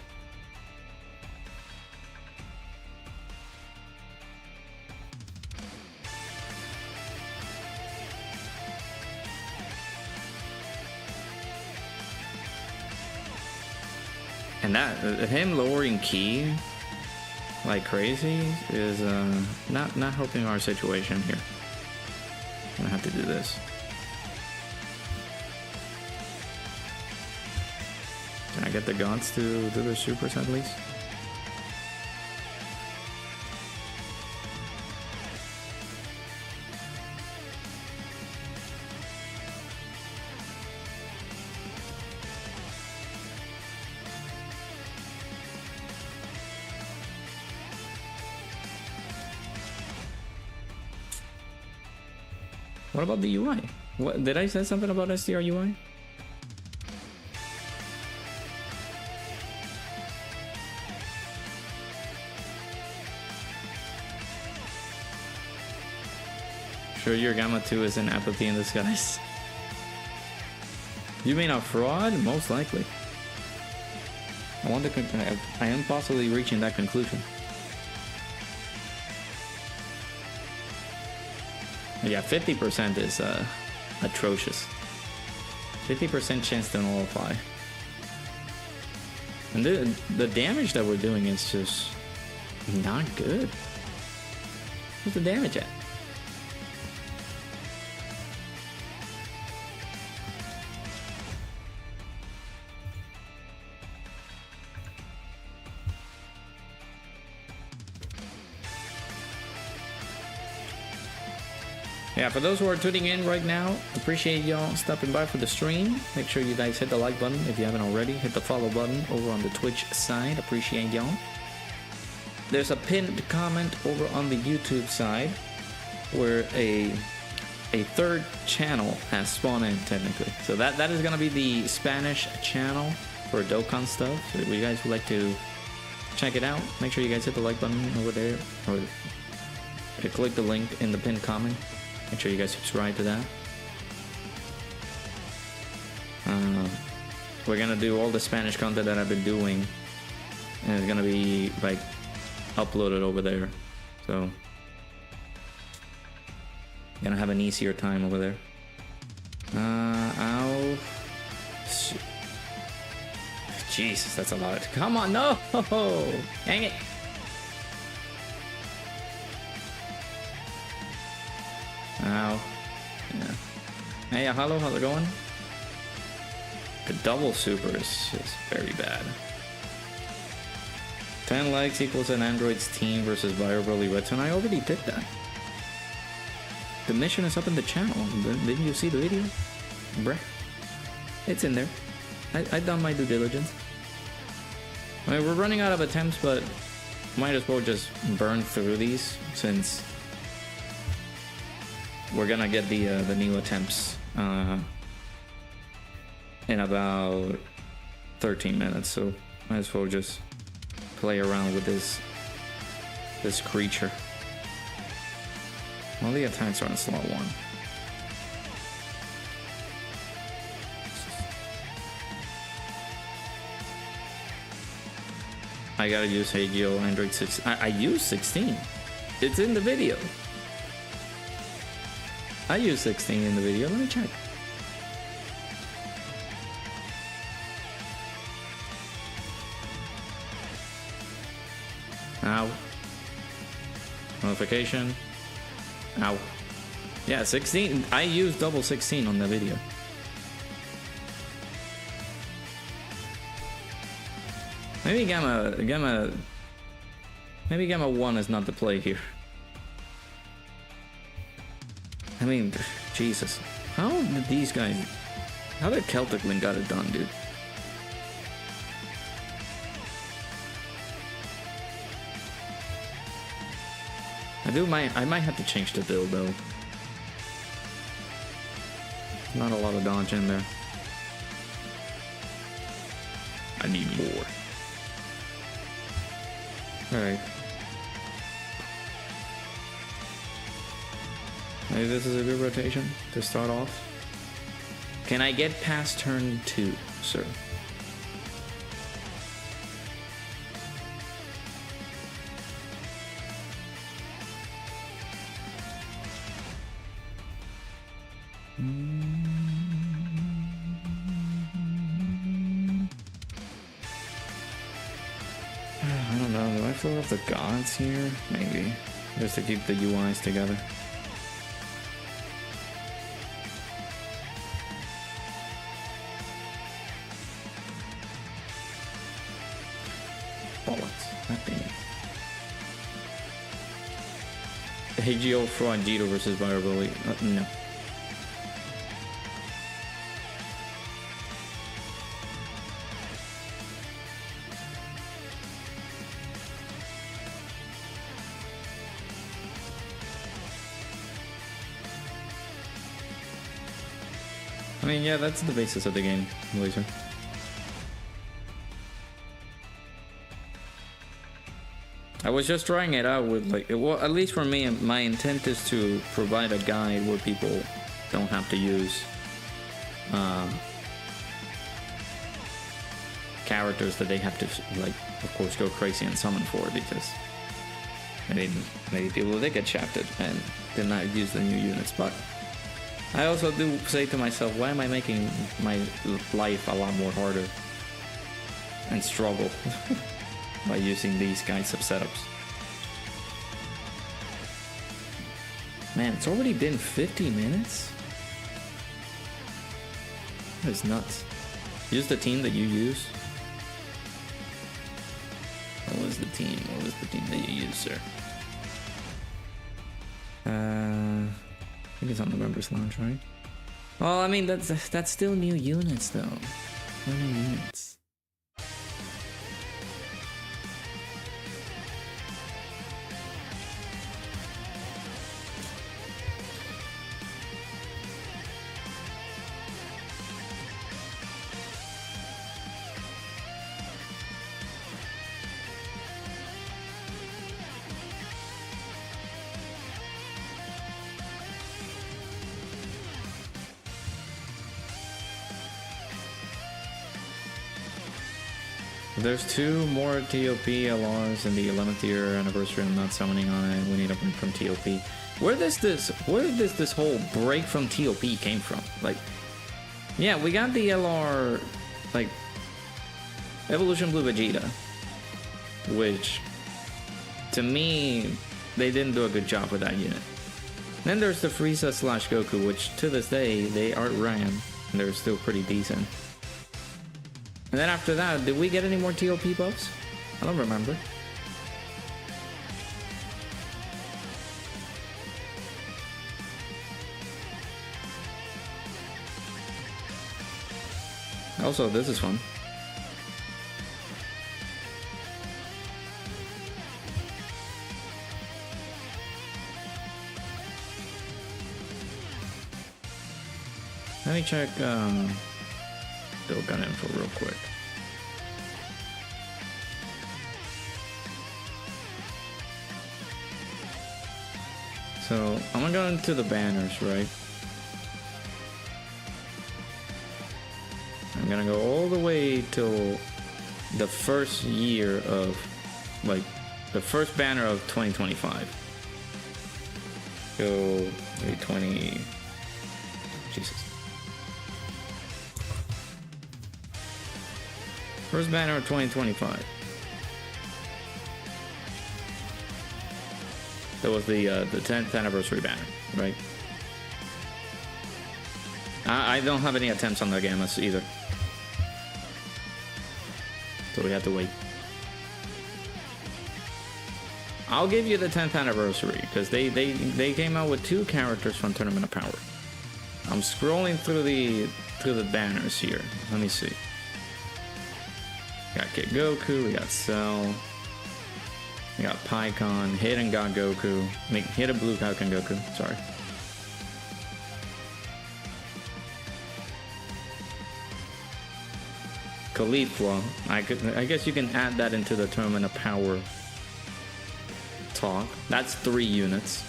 And that him lowering key like crazy is not helping our situation here. I'm gonna have to do this. Can I get the gods to do their supers at least? What about the UI? What did I say something about SDR UI? Sure, your Gamma 2 is an apathy in disguise. You mean a fraud? Most likely. I am possibly reaching that conclusion. Yeah, 50% is atrocious. 50% chance to nullify. And the damage that we're doing is just not good. Where's the damage at? Yeah, for those who are tuning in right now, appreciate y'all stopping by for the stream. Make sure you guys hit the like button if you haven't already. Hit the follow button over on the Twitch side. Appreciate y'all. There's a pinned comment over on the YouTube side where a third channel has spawned in technically. So that is gonna be the Spanish channel for Dokkan stuff. So if you guys would like to check it out, make sure you guys hit the like button over there, or click the link in the pinned comment. Make sure you guys subscribe to that. We're gonna do all the Spanish content that I've been doing, and it's gonna be like uploaded over there. So gonna have an easier time over there. Jesus, that's a lot. Come on, no! Dang it! Ow. Yeah. Hey, hello, how's it going? The double super is very bad. 10 likes equals an android's team versus Viral Redstone. I already did that. The mission is up in the channel. Didn't you see the video? Bruh. It's in there. I've done my due diligence. I mean, we're running out of attempts, but might as well just burn through these since we're gonna get the new attempts in about 13 minutes. So might as well just play around with this creature. All the attacks are on slot 1. I gotta use Hagio Android 6. I use 16. It's in the video. I use 16 in the video. Let me check. Ow. Notification. Ow. Yeah, 16. I use double 16 on the video. Maybe Gamma 1 is not the play here. I mean, Jesus. How did these guys... How did Celtic Link got it done, dude? I might have to change the build, though. Not a lot of dodge in there. I need more. Alright. Maybe this is a good rotation to start off. Can I get past turn 2, sir? I don't know, do I throw off the gods here? Maybe. Just to keep the UIs together. Bollocks. That thing. Hagio Fraudito versus Viability. No. I mean, yeah, that's the basis of the game, Laser. I was just trying it out with, like, well, at least for me, my intent is to provide a guide where people don't have to use characters that they have to, like, of course, go crazy and summon for, because maybe people did get shafted and did not use the new units, but I also do say to myself, why am I making my life a lot more harder and struggle by using these kinds of setups? Man, it's already been 50 minutes? That is nuts. Use the team that you use. What was the team? What was the team that you used, sir? I think it's on the members lounge, right? Well, I mean, that's still new units, though. Still new units. There's 2 more TOP LRs in the 11th year anniversary. I'm not summoning on it. We need a break from TOP. Where did this whole break from TOP came from? Like, yeah, we got the LR, like, Evolution Blue Vegeta, which, to me, they didn't do a good job with that unit. Then there's the Frieza / Goku, which to this day, they outran, and they're still pretty decent. And then after that, did we get any more TOP buffs? I don't remember. Also, this is fun. Let me check Dokkan info real quick. So I'm gonna go into the banners, right? I'm gonna go all the way till the first year of, like, the first banner of 2025. Go 20. Jesus. First banner of 2025. That was the 10th anniversary banner, right? I don't have any attempts on the gammas either, so we have to wait. I'll give you the 10th anniversary because they came out with 2 characters from Tournament of Power. I'm scrolling through the banners here. Let me see. We got Kid Goku, we got Cell, we got Pikkon, Hidden God Goku, Hidden Blue Falcon Goku, sorry. Caulifla, I guess you can add that into the Tournament of Power talk. That's 3 units.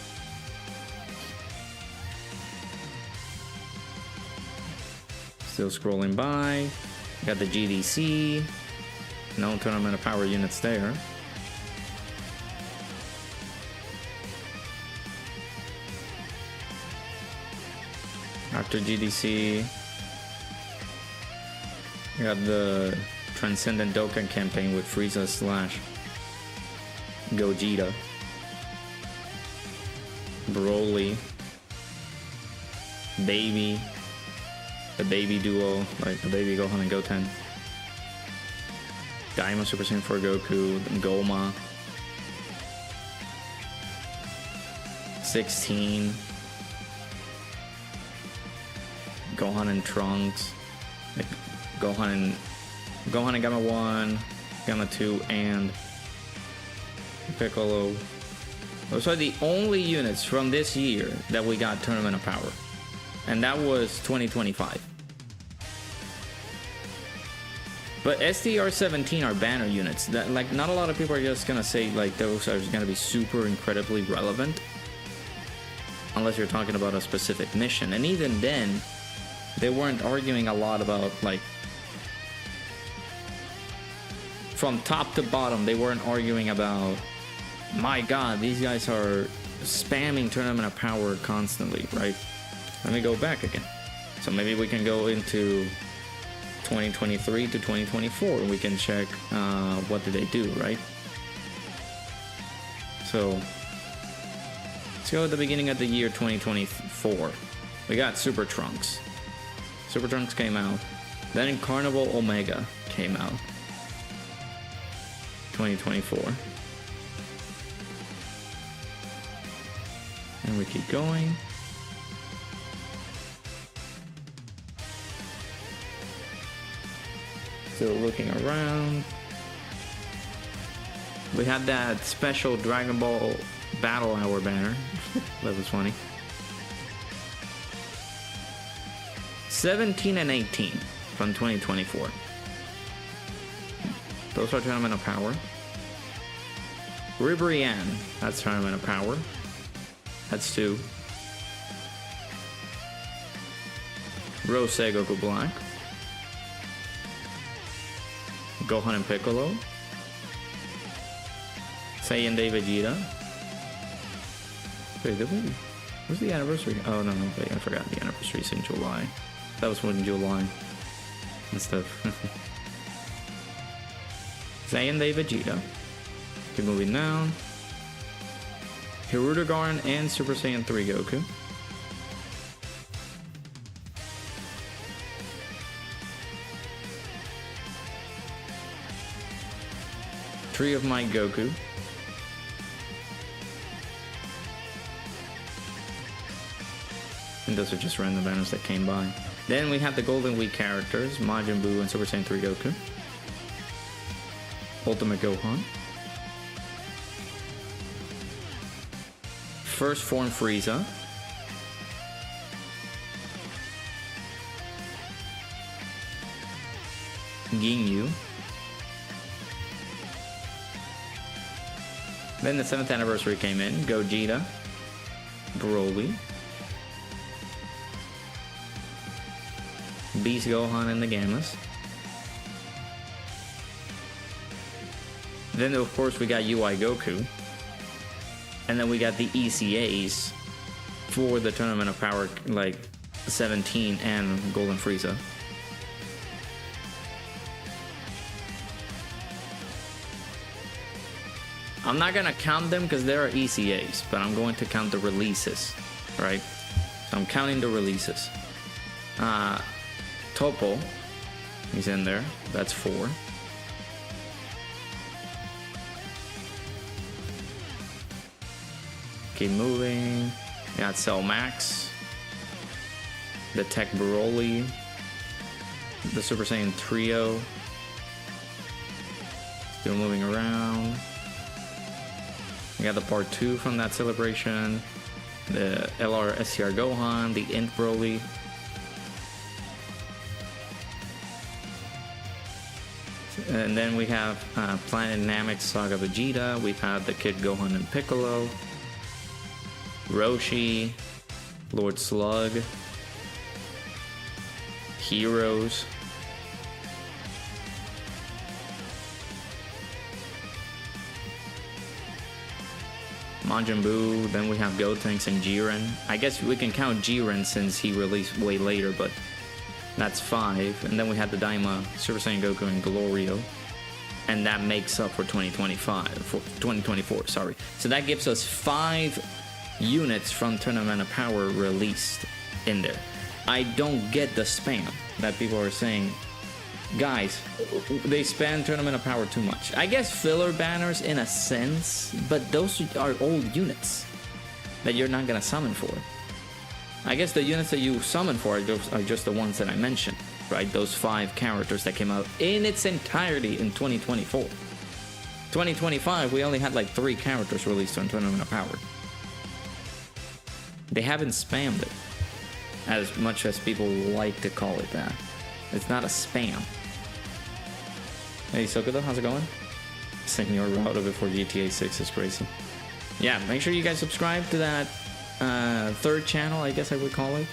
Still scrolling by. Got the GDC. No Tournament of Power units there. After GDC, we got the Transcendent Dokkan campaign with Frieza / Gogeta, Broly, Baby, the Baby duo, like the Baby Gohan and Goten, Diamond Super Saiyan 4 Goku, Goma, 16, Gohan and Trunks, like Gohan and Gamma 1, Gamma 2, and Piccolo. Those are the only units from this year that we got Tournament of Power, and that was 2025. But STR-17 are banner units. That, like, not a lot of people are just gonna say like those are gonna be super incredibly relevant, unless you're talking about a specific mission. And even then, they weren't arguing a lot about, like, from top to bottom, they weren't arguing about, my god, these guys are spamming Tournament of Power constantly, right? Let me go back again. So maybe we can go into 2023 to 2024 and we can check what did they do, right? So let's go at the beginning of the year 2024. We got Super Trunks. Super Trunks came out. Then Carnival Omega came out. 2024. And we keep going. Still looking around. We had that special Dragon Ball Battle Hour banner. That was funny. 17 and 18 from 2024. Those are Tournament of Power. Ribrianne, that's Tournament of Power. That's 2. Rose Goku Black. Gohan and Piccolo. Saiyan Day Vegeta. Wait, did we? Where's the anniversary? Oh, no, wait, I forgot the anniversary's in July. That was in July and stuff. Saiyan Day Vegeta. Keep moving down. Hirudegarn and Super Saiyan 3 Goku. Tree of Might Goku. And those are just random banners that came by. Then we have the Golden Week characters, Majin Buu and Super Saiyan 3 Goku. Ultimate Gohan. First Form Frieza. Ginyu. Then the 7th anniversary came in. Gogeta. Broly. Beast Gohan and the Gammas. Then of course we got UI Goku. And then we got the ECAs for the Tournament of Power, like 17 and Golden Frieza. I'm not gonna count them because there are ECAs, but I'm going to count the releases, right? So I'm counting the releases. Topo, he's in there. That's 4. Keep moving. We got Cell Max, the Tech Broly, the Super Saiyan Trio. Still moving around. We got the part 2 from that celebration, the LR SCR Gohan, the Int Broly. And then we have Planet Namek Saga Vegeta. We've had the Kid Gohan and Piccolo, Roshi, Lord Slug, Heroes. Majin Buu, then we have Gotenks and Jiren. I guess we can count Jiren since he released way later, but that's 5. And then we have the Daima, Super Saiyan Goku, and Glorio. And that makes up for 2024, sorry. So that gives us 5 units from Tournament of Power released in there. I don't get the spam that people are saying. Guys, they spam Tournament of Power too much. I guess filler banners in a sense, but those are old units that you're not gonna summon for. I guess the units that you summon for are just the ones that I mentioned, right? Those 5 characters that came out in its entirety in 2024. 2025, we only had like 3 characters released on Tournament of Power. They haven't spammed it as much as people like to call it that. It's not a spam. Hey Sokoto, how's it going? Senor Router before GTA 6 is crazy. Yeah, make sure you guys subscribe to that 3rd channel, I guess I would call it.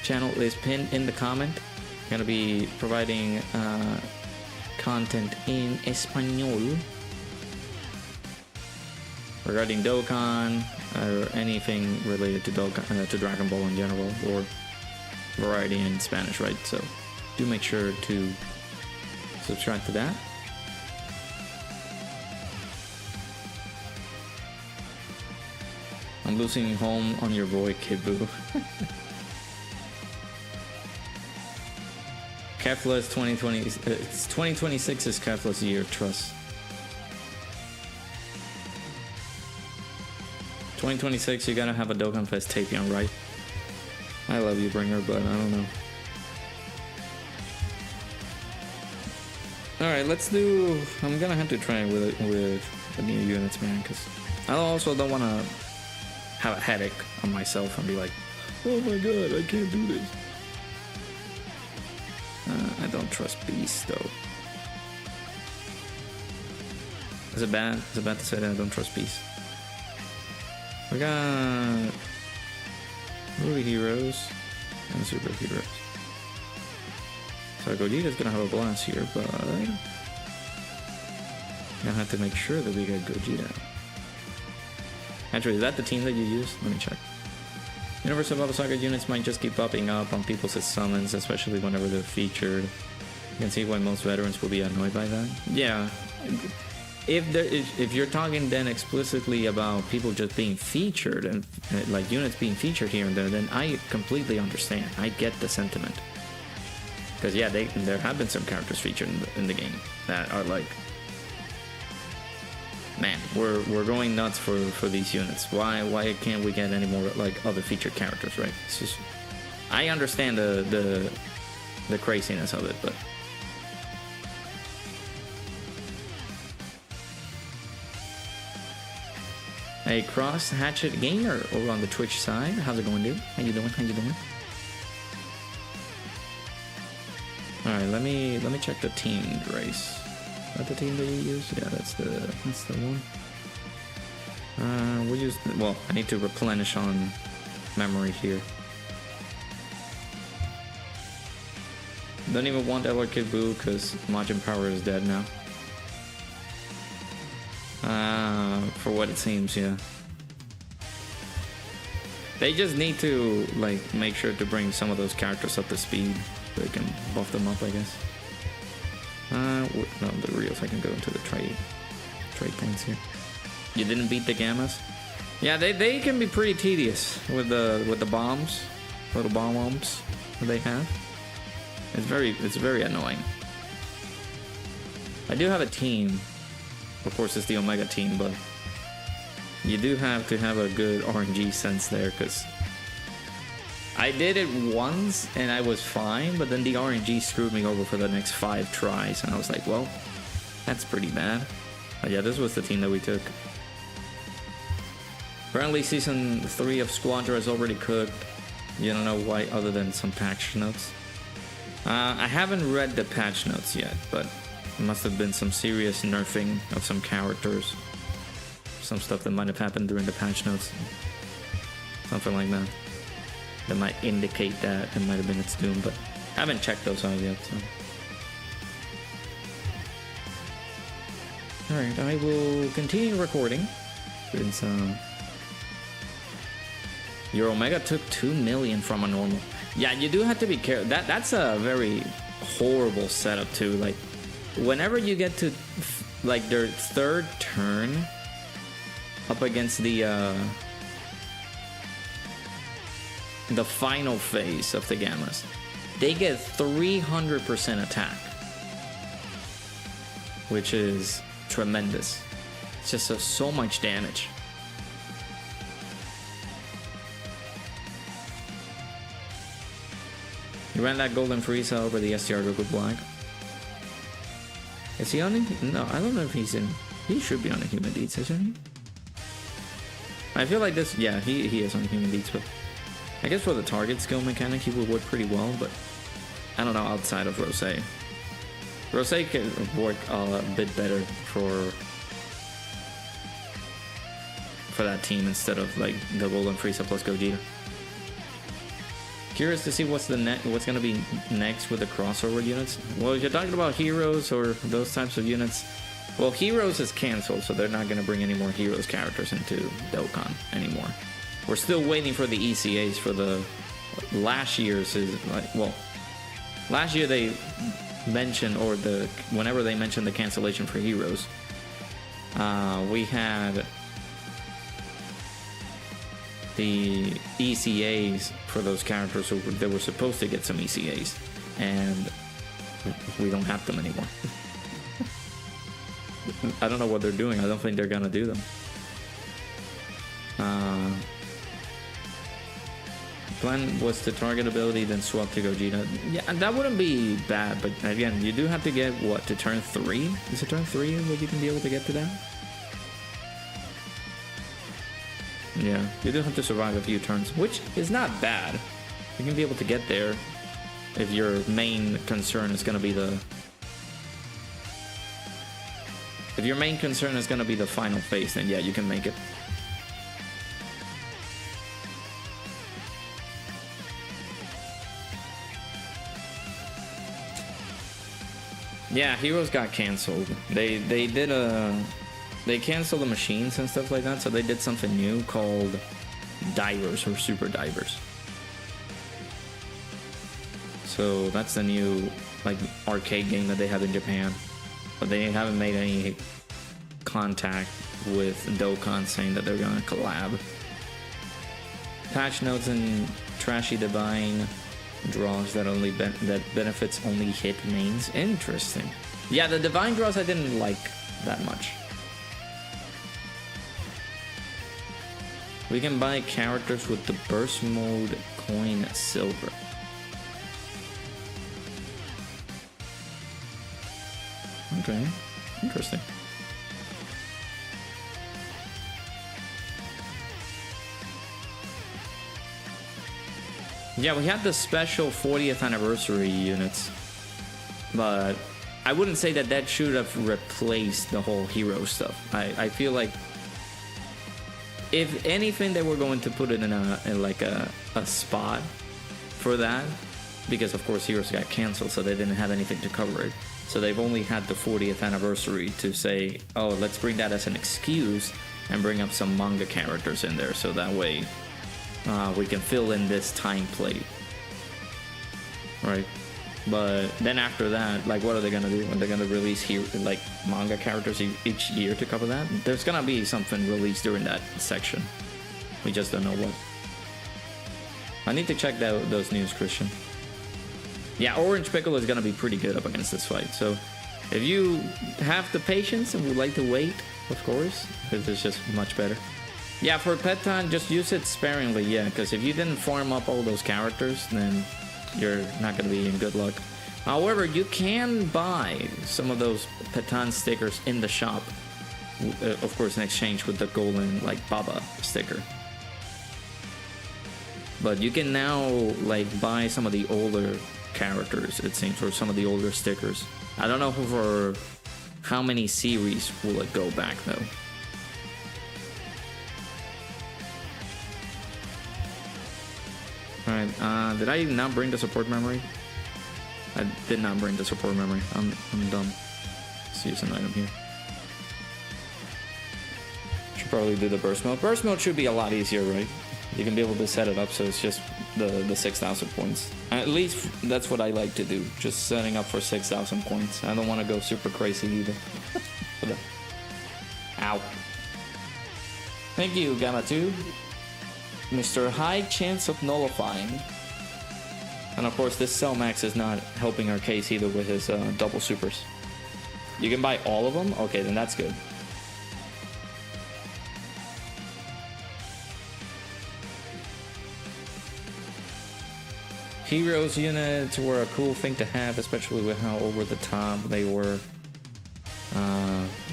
Channel is pinned in the comment. I'm gonna be providing content in Espanol regarding Dokkan or anything related to Dokkan, to Dragon Ball in general, or variety in Spanish, right? So do make sure to subscribe to that. I'm losing home on your boy, Kid Buu. Kefla's 2020, it's 2026 is Kefla's year, trust. 2026, you gotta have a Dokkan Fest Tapion, right? I love you, Bringer, but I don't know. Alright, let's do... I'm gonna have to try with the new units, man, because I also don't want to have a headache on myself and be like, oh my god, I can't do this. I don't trust Beast, though. Is it bad? Is it bad to say that I don't trust Beast? We got movie heroes and superheroes. So Gogeta's gonna have a blast here, but I'm gonna have to make sure that we get Gogeta. Actually, is that the team that you use? Let me check. Universal Baba Saga units might just keep popping up on people's summons, especially whenever they're featured. You can see why most veterans will be annoyed by that. Yeah. If you're talking then explicitly about people just being featured and like units being featured here and there, then I completely understand. I get the sentiment. Because yeah, there have been some characters featured in the game that are like, man, we're going nuts for these units. Why can't we get any more like other featured characters, right? It's just I understand the craziness of it, but a Cross Hatchet Gamer over on the Twitch side. How's it going, dude? How you doing? How you doing? All right, let me check the teamed race. Is that the team that you use? Yeah, that's the one. We'll use. Well, I need to replenish on memory here. Don't even want Ella Kid Buu because Majin Power is dead now. For what it seems, yeah. They just need to like make sure to bring some of those characters up to speed so they can buff them up, I guess. No, the reels. I can go into the trade points here. You didn't beat the Gammas? Yeah, they can be pretty tedious with the bombs, little bombs that they have. It's very annoying. I do have a team. Of course, it's the Omega team, but you do have to have a good RNG sense there, because I did it once and I was fine, but then the RNG screwed me over for the next 5 tries, and I was like, well, that's pretty bad. But yeah, this was the team that we took. Apparently, season 3 of Squadra is already cooked. You don't know why, other than some patch notes. I haven't read the patch notes yet, but it must have been some serious nerfing of some characters. Some stuff that might have happened during the patch notes. Something like that. That might indicate that it might have been its doom, but I haven't checked those out yet, so. Alright, I will continue recording. Since, your Omega took 2 million from a normal. Yeah, you do have to be careful. That's a very horrible setup too. Like, whenever you get to like their 3rd turn up against the final phase of the Gammas, they get 300% attack, which is tremendous. It's just so much damage. You ran that Golden Frieza over the STR Goku Black. Is he on it? No, I don't know if he's in. He should be on the Human Deeds, isn't he? I feel like this. Yeah, he is on the Human Deeds, but I guess for the target skill mechanic, he would work pretty well, but I don't know outside of Rose. Rose can work a bit better for that team instead of like the Golden Frieza plus Gogeta. Curious to see what's gonna be next with the crossover units. Well, if you're talking about Heroes or those types of units, well, Heroes is canceled, so they're not gonna bring any more Heroes characters into Dokkan anymore. We're still waiting for the ECAs for the last year's. Last year they mentioned, or whenever they mentioned the cancellation for Heroes, we had the ECAs for those characters who they were supposed to get some ECAs, and we don't have them anymore. I don't know what they're doing. I don't think they're gonna do them. Plan was to target ability, then swap to Gogeta. Yeah, that wouldn't be bad, but again, you do have to get what, to turn 3? Is it turn 3 where you can be able to get to that? Yeah, you do have to survive a few turns, which is not bad. You can be able to get there if your main concern is going to be the... If your main concern is going to be the final phase, then yeah, you can make it. Yeah, Heroes got canceled. They canceled the machines and stuff like that, so they did something new called Divers or Super Divers. So that's the new like arcade game that they have in Japan, but they haven't made any contact with Dokkan saying that they're gonna collab. Patch notes and trashy divine draws that benefits only hit mains. Interesting. Yeah, the divine draws I didn't like that much. We can buy characters with the burst mode coin silver. Okay, interesting. Yeah, we had the special 40th anniversary units, but I wouldn't say that that should have replaced the whole hero stuff. I feel like if anything, they were going to put it in a spot for that, because of course Heroes got canceled, so they didn't have anything to cover it. So they've only had the 40th anniversary to say, oh, let's bring that as an excuse and bring up some manga characters in there, so that way we can fill in this time plate, right? But then after that, like, what are they gonna do? Are they gonna release here like manga characters each year to cover that? There's gonna be something released during that section. We just don't know what. I need to check those news, Christian. Yeah, Orange Pickle is gonna be pretty good up against this fight. So if you have the patience and would like to wait, of course, because it's just much better. Yeah, for Petan, just use it sparingly, yeah, because if you didn't farm up all those characters, then you're not going to be in good luck. However, you can buy some of those Petan stickers in the shop, of course, in exchange with the golden, like, Baba sticker. But you can now, like, buy some of the older characters, it seems, or some of the older stickers. I don't know for how many series will it go back, though. Alright, did I not bring the support memory? I did not bring the support memory. I'm dumb. Let's use an item here. Should probably do the burst mode. Burst mode should be a lot easier, right? You can be able to set it up so it's just the 6,000 points. At least that's what I like to do. Just setting up for 6,000 points. I don't want to go super crazy either. Ow. Thank you, Gamma 2. Mr. High Chance of Nullifying. And of course, this Cell Max is not helping our case either with his double supers. You can buy all of them? Okay, then that's good. Heroes units were a cool thing to have, especially with how over the top they were.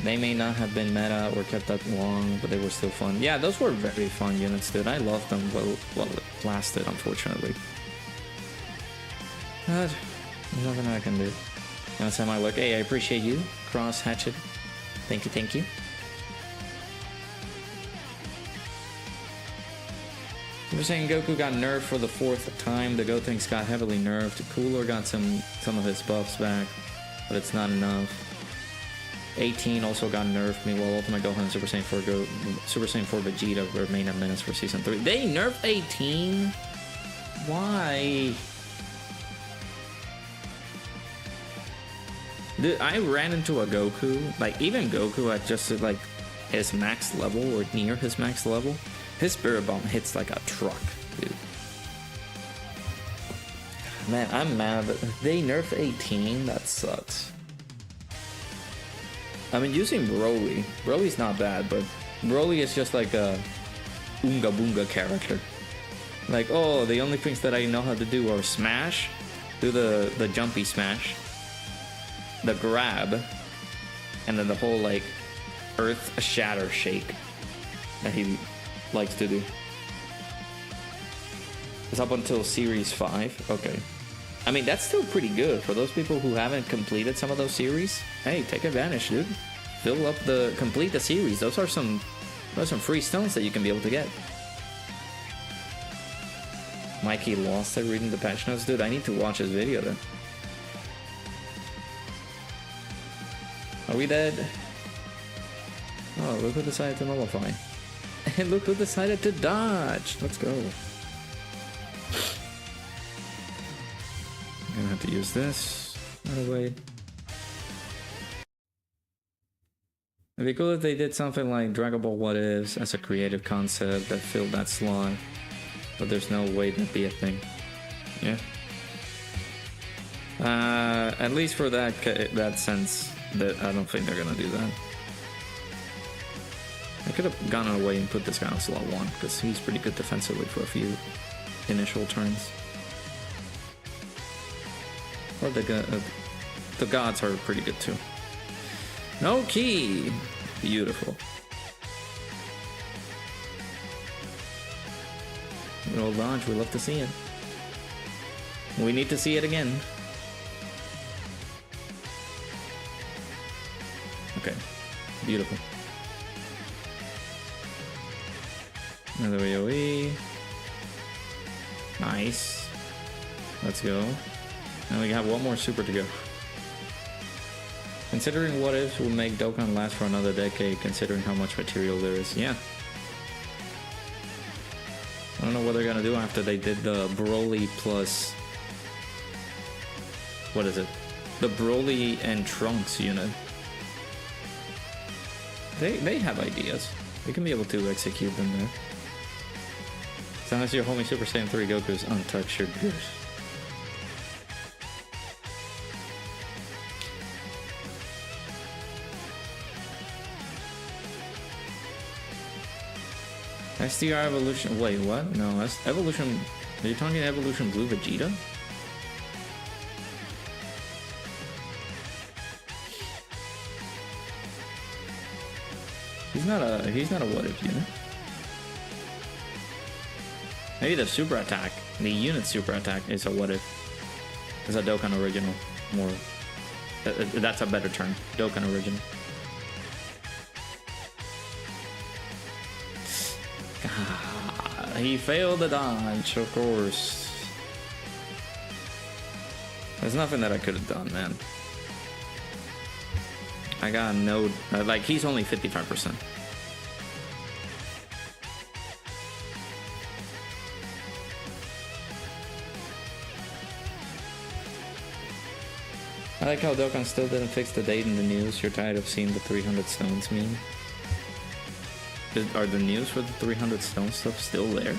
They may not have been meta or kept up long, but they were still fun. Yeah, those were very fun units, dude. I loved them while it lasted, unfortunately. But there's nothing I can do. That's how I look. Hey, I appreciate you, Cross Hatchet. Thank you, thank you. We're saying Goku got nerfed for the 4th time. The Gotenks got heavily nerfed. Cooler got some of his buffs back, but it's not enough. 18 also got nerfed. Meanwhile, Ultimate Gohan and Super Saiyan 4 Vegeta remain a menace for Season 3. They nerfed 18? Why? Dude, I ran into a Goku. Like, even Goku at just like his max level or near his max level, his Spirit Bomb hits like a truck, dude. Man, I'm mad that they nerfed 18. That sucks. I mean, using Broly. Broly's not bad, but Broly is just like a Oonga Boonga character. Like, oh, the only things that I know how to do are smash, do the jumpy smash, the grab, and then the whole, like, earth shatter shake that he likes to do. It's up until Series 5. Okay. I mean, that's still pretty good for those people who haven't completed some of those series. Hey, take advantage, dude. Complete the series. Those are some free stones that you can be able to get. Mikey lost it reading the patch notes. Dude, I need to watch his video then. Are we dead? Oh, look who decided to nullify. And look who decided to dodge. Let's go. I'm gonna have to use this right away. It'd be cool if they did something like Dragon Ball What Ifs as a creative concept that filled that slot, but there's no way that'd be a thing. Yeah. At least for that sense, that I don't think they're gonna do that. I could have gone away and put this guy on slot 1 because he's pretty good defensively for a few. initial turns. Well, the gods are pretty good too. No key! Beautiful. Good old dodge, we love to see it. We need to see it again. Okay, beautiful. Another AoE. Nice. Let's go. And we have one more super to go. Considering what ifs will make Dokkan last for another decade, considering how much material there is. Yeah. I don't know what they're gonna do after they did the Broly plus... What is it? The Broly and Trunks unit. They have ideas. They can be able to execute them there. As long as your homie Super Saiyan 3 Goku is untouched, you're good. SDR Evolution. Wait, what? No, that's Evolution. Are you talking Evolution Blue Vegeta? He's not a what if unit. Maybe the super attack, the unit super attack is a what if. It's a Dokkan original. More. That's a better term. Dokkan original. He failed the dodge, of course. There's nothing that I could have done, man. I got no... like, he's only 55%. I like how Dokkan still didn't fix the date in the news. You're tired of seeing the 300 stones meme? Are the news for the 300 stone stuff still there?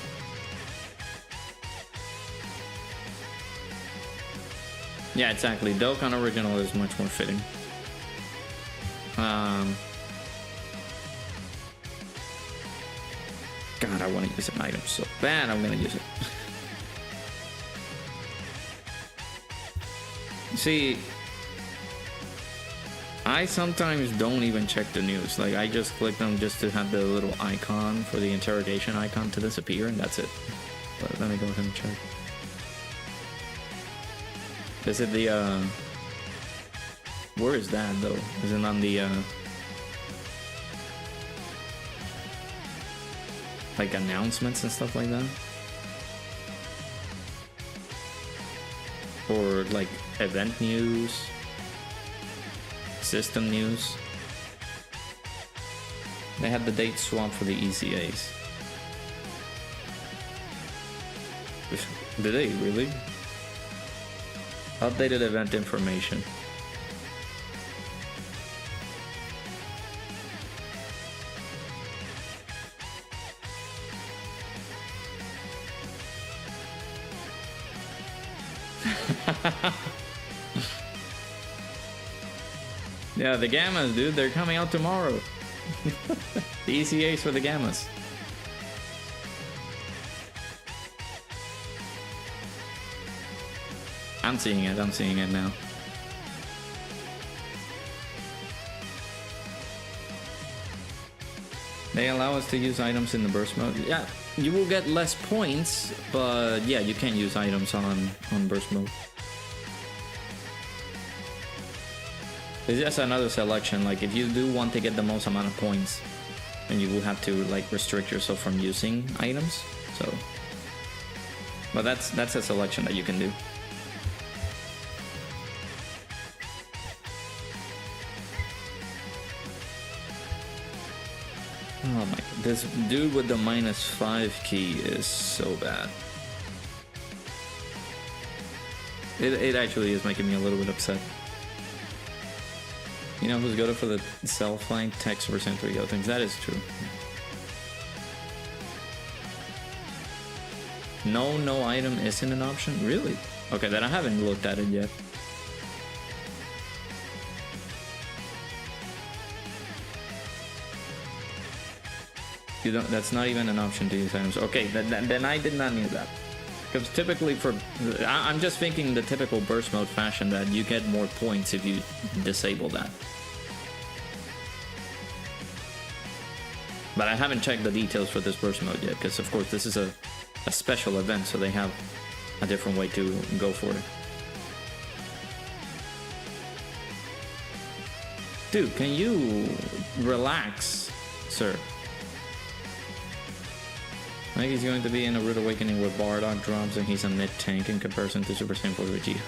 Yeah, exactly. Dokkan original is much more fitting. God, I want to use an item so bad. I'm gonna use it. See, I sometimes don't even check the news. Like, I just click them just to have the little icon for the interrogation icon to disappear, and that's it. But let me go ahead and check. Is it the, where is that, though? Is it on the, like, announcements and stuff like that? Or, like, event news? System news. They had the date swap for the ECAs. Did they really? Updated event information. Yeah, the Gammas, dude, they're coming out tomorrow. The ECAs for the Gammas. I'm seeing it now. They allow us to use items in the burst mode. Yeah, you will get less points, but yeah, you can't use items on burst mode. It's just another selection. Like, if you do want to get the most amount of points, then you will have to, like, restrict yourself from using items. So, but that's a selection that you can do. Oh my god, this dude with the -5 key is so bad. It actually is making me a little bit upset. You know who's good for the self-flank? Text Super Saiyan 3 things. That is true. No item isn't an option? Really? Okay, then I haven't looked at it yet. You don't, that's not even an option to use items. Okay, then I did not need that. Because typically I'm just thinking the typical burst mode fashion that you get more points if you disable that. But I haven't checked the details for this burst mode yet, because of course this is a special event, so they have a different way to go for it. Dude, can you relax, sir? I think he's going to be in a Rude Awakening with Bardock drops, and he's a mid-tank in comparison to Super Saiyan 4 Vegeta.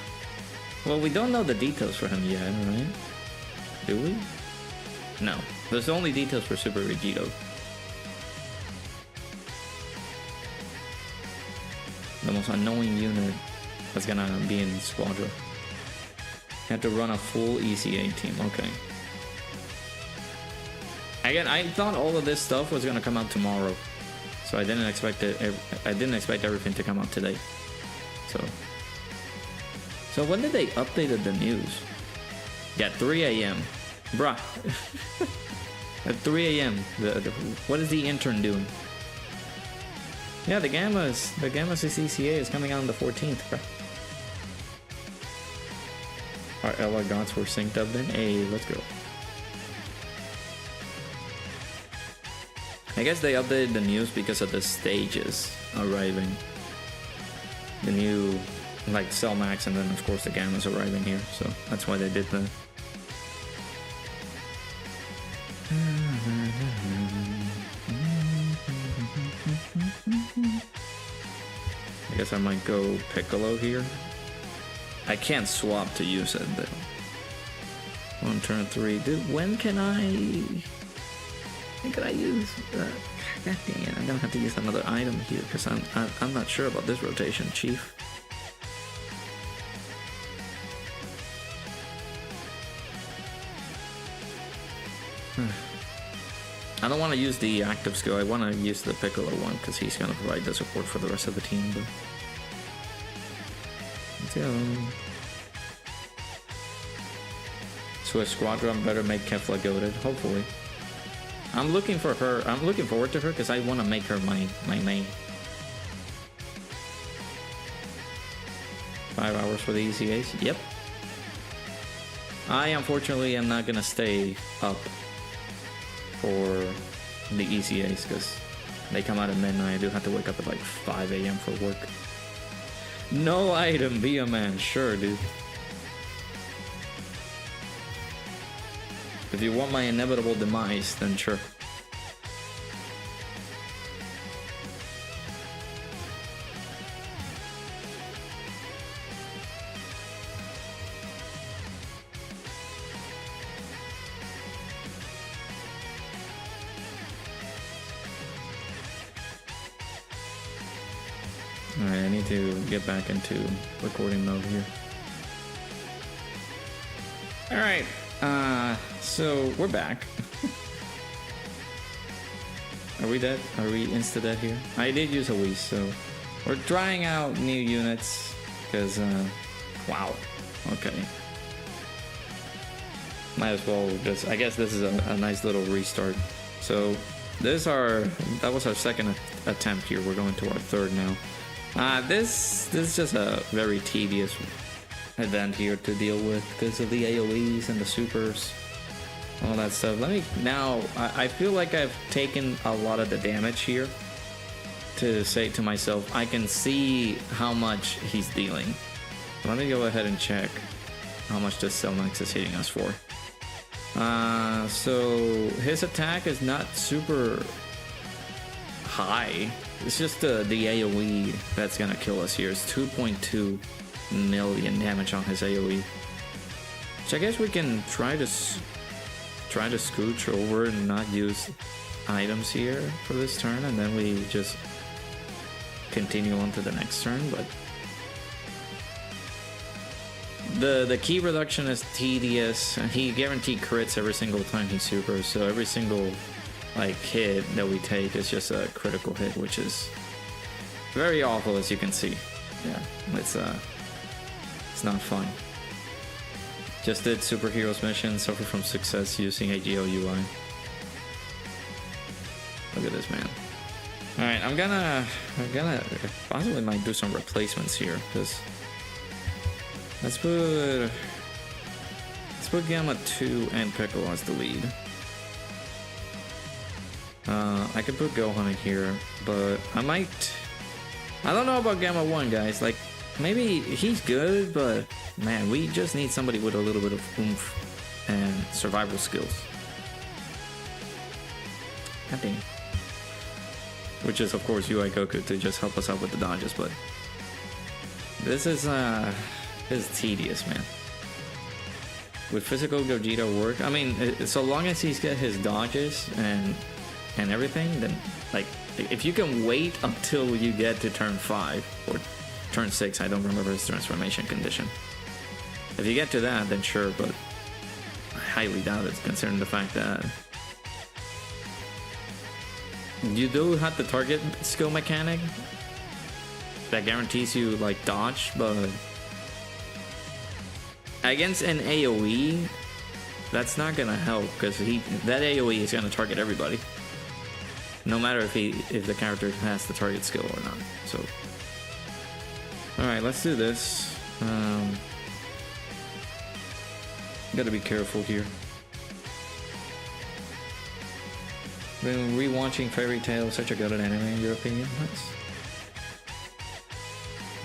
Well, we don't know the details for him yet, right? Do we? No. There's only details for Super Vegito. The most annoying unit that's gonna be in Squadron. Had to run a full ECA team, okay. Again, I thought all of this stuff was gonna come out tomorrow, so I didn't expect it. I didn't expect everything to come out today. So when did they updated the news? Yeah, 3 a.m. Bruh. At 3 a.m. What is the intern doing? Yeah, the Gamma's ECA is coming out on the 14th, bruh. Our Ella gods were synced up then. Hey, let's go. I guess they updated the news because of the stages arriving. The new, like, Cell Max, and then of course the Gamma's arriving here, so that's why they did that. I guess I might go Piccolo here. I can't swap to use it though. On turn 3, dude. When can I use? God dang it! I'm gonna have to use another item here because I'm not sure about this rotation, Chief. I don't want to use the active skill. I want to use the Piccolo one because he's gonna provide the support for the rest of the team. But let's go. Swift Squadron better make Kefla goated, hopefully. I'm looking for her. I'm looking forward to her because I want to make her my main. 5 hours for the ECAs. Yep. I unfortunately am not gonna stay up for the ECAs because they come out at midnight. I do have to wake up at like 5 a.m. for work. No item, be a man. Sure, dude. If you want my inevitable demise, then sure. Alright, I need to get back into recording mode here. Alright, so we're back. Are we dead? Are we insta-dead here? I did use a Wii, so we're trying out new units, because, wow, okay. Might as well just, I guess this is a nice little restart. So, that was our second attempt here. We're going to our third now. This is just a very tedious event here to deal with because of the AoEs and the supers, all that stuff. I feel like I've taken a lot of the damage here to say to myself, I can see how much he's dealing. Let me go ahead and check how much this Cell Max is hitting us for. So his attack is not super high. It's just the AoE that's gonna kill us here. It's 2.2 million damage on his AoE. So I guess we can try to scooch over and not use items here for this turn, and then we just continue on to the next turn. But the key reduction is tedious, and he guaranteed crits every single time he supers, so every single hit that we take is just a critical hit, which is very awful, as you can see. Yeah, it's not fun. Just did Superheroes mission, suffer from success using AGL UI. Look at this man. All right, I'm gonna possibly might do some replacements here because let's put Gamma 2 and Piccolo as the lead. I could put Gohan in here, but I don't know about Gamma 1, guys. Like, maybe he's good, but man, we just need somebody with a little bit of oomph and survival skills. God damn. Which is, of course, UI Goku to just help us out with the dodges, but this is tedious, man. Would physical Gogeta work? I mean, so long as he's got his dodges and everything, then, like, if you can wait until you get to turn 5 or turn 6, I don't remember his transformation condition. If you get to that, then sure, but I highly doubt it, considering the fact that you do have the target skill mechanic that guarantees you, like, dodge, but against an AoE, that's not gonna help, because that AoE is gonna target everybody, no matter if the character has the target skill or not. So, all right, let's do this. Gotta be careful here. Been rewatching Fairy Tail, such a good anime in your opinion? Nice.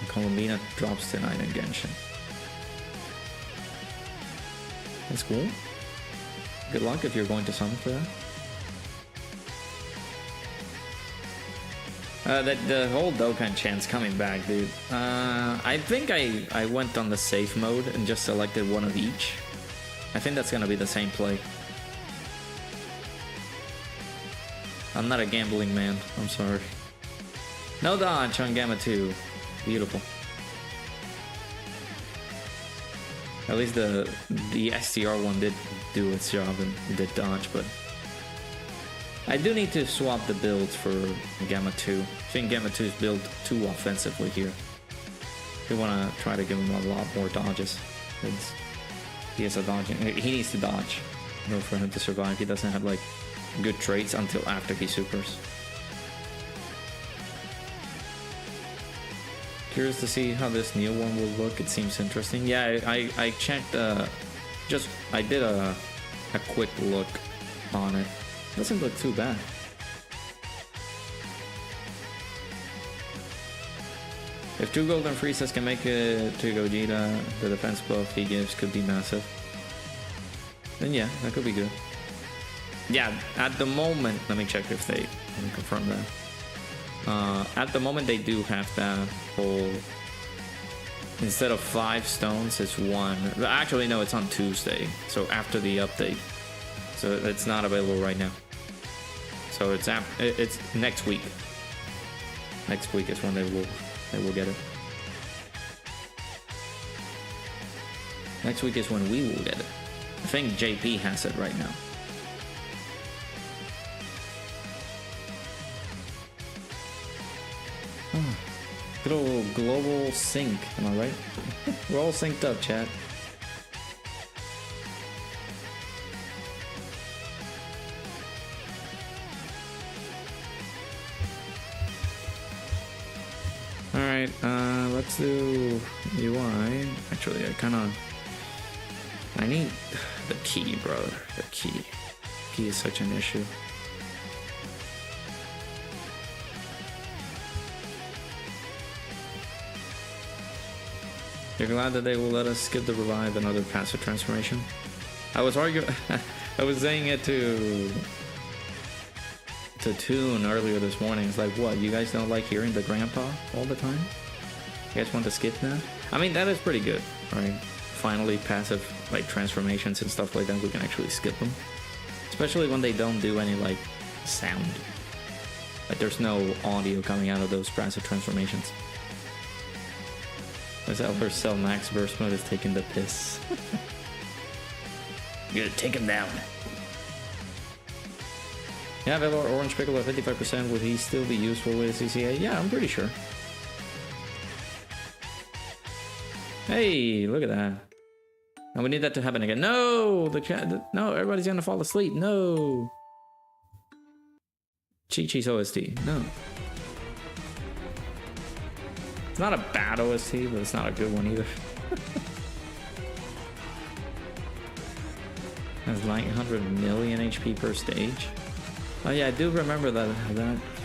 Columbina drops tonight in Genshin. That's cool. Good luck if you're going to summon for that. The whole Dokkan chant's coming back, dude. I think I went on the safe mode and just selected one of each. I think that's gonna be the same play. I'm not a gambling man, I'm sorry. No dodge on Gamma 2. Beautiful. At least the STR one did do its job and did dodge, but I do need to swap the builds for Gamma 2. I think Gamma 2 is built too offensively here. We want to try to give him a lot more dodges. He has a dodging. He needs to dodge in order for him to survive. He doesn't have, like, good traits until after he supers. Curious to see how this new one will look. It seems interesting. Yeah, I checked. I did a quick look on it. Doesn't look too bad. If 2 golden freezes can make it to Gogeta, the defense buff he gives could be massive. Then yeah, that could be good. Yeah, at the moment, let me check if they confirm that. At the moment, they do have that whole. Instead of 5 stones, it's 1. Actually, no, it's on Tuesday. So after the update, so it's not available right now. So it's next week. Next week is when they will get it. Next week is when we will get it. I think JP has it right now. Good old global sync, am I right? We're all synced up, chat. Alright, let's do UI. Actually, I need the key, bro. The key. Key is such an issue. You're glad that they will let us skip the revive and other passive transformation? I was arguing. I was saying it to Toon earlier this morning. It's like, what? You guys don't like hearing the grandpa all the time? You guys want to skip that? I mean, that is pretty good, right? Finally, passive like transformations and stuff like that, we can actually skip them. Especially when they don't do any like sound. Like there's no audio coming out of those passive transformations. This Elder Cell Max burst mode is taking the piss. Good, take him down. Yeah, Velar Orange Pickle at 55%, would he still be useful with CCA? Yeah, I'm pretty sure. Hey, look at that. And we need that to happen again. No! No, everybody's gonna fall asleep. No! Chi-Chi's OST. No. not a bad OST, but it's not a good one either. Has 900 million HP per stage. Oh yeah, I do remember that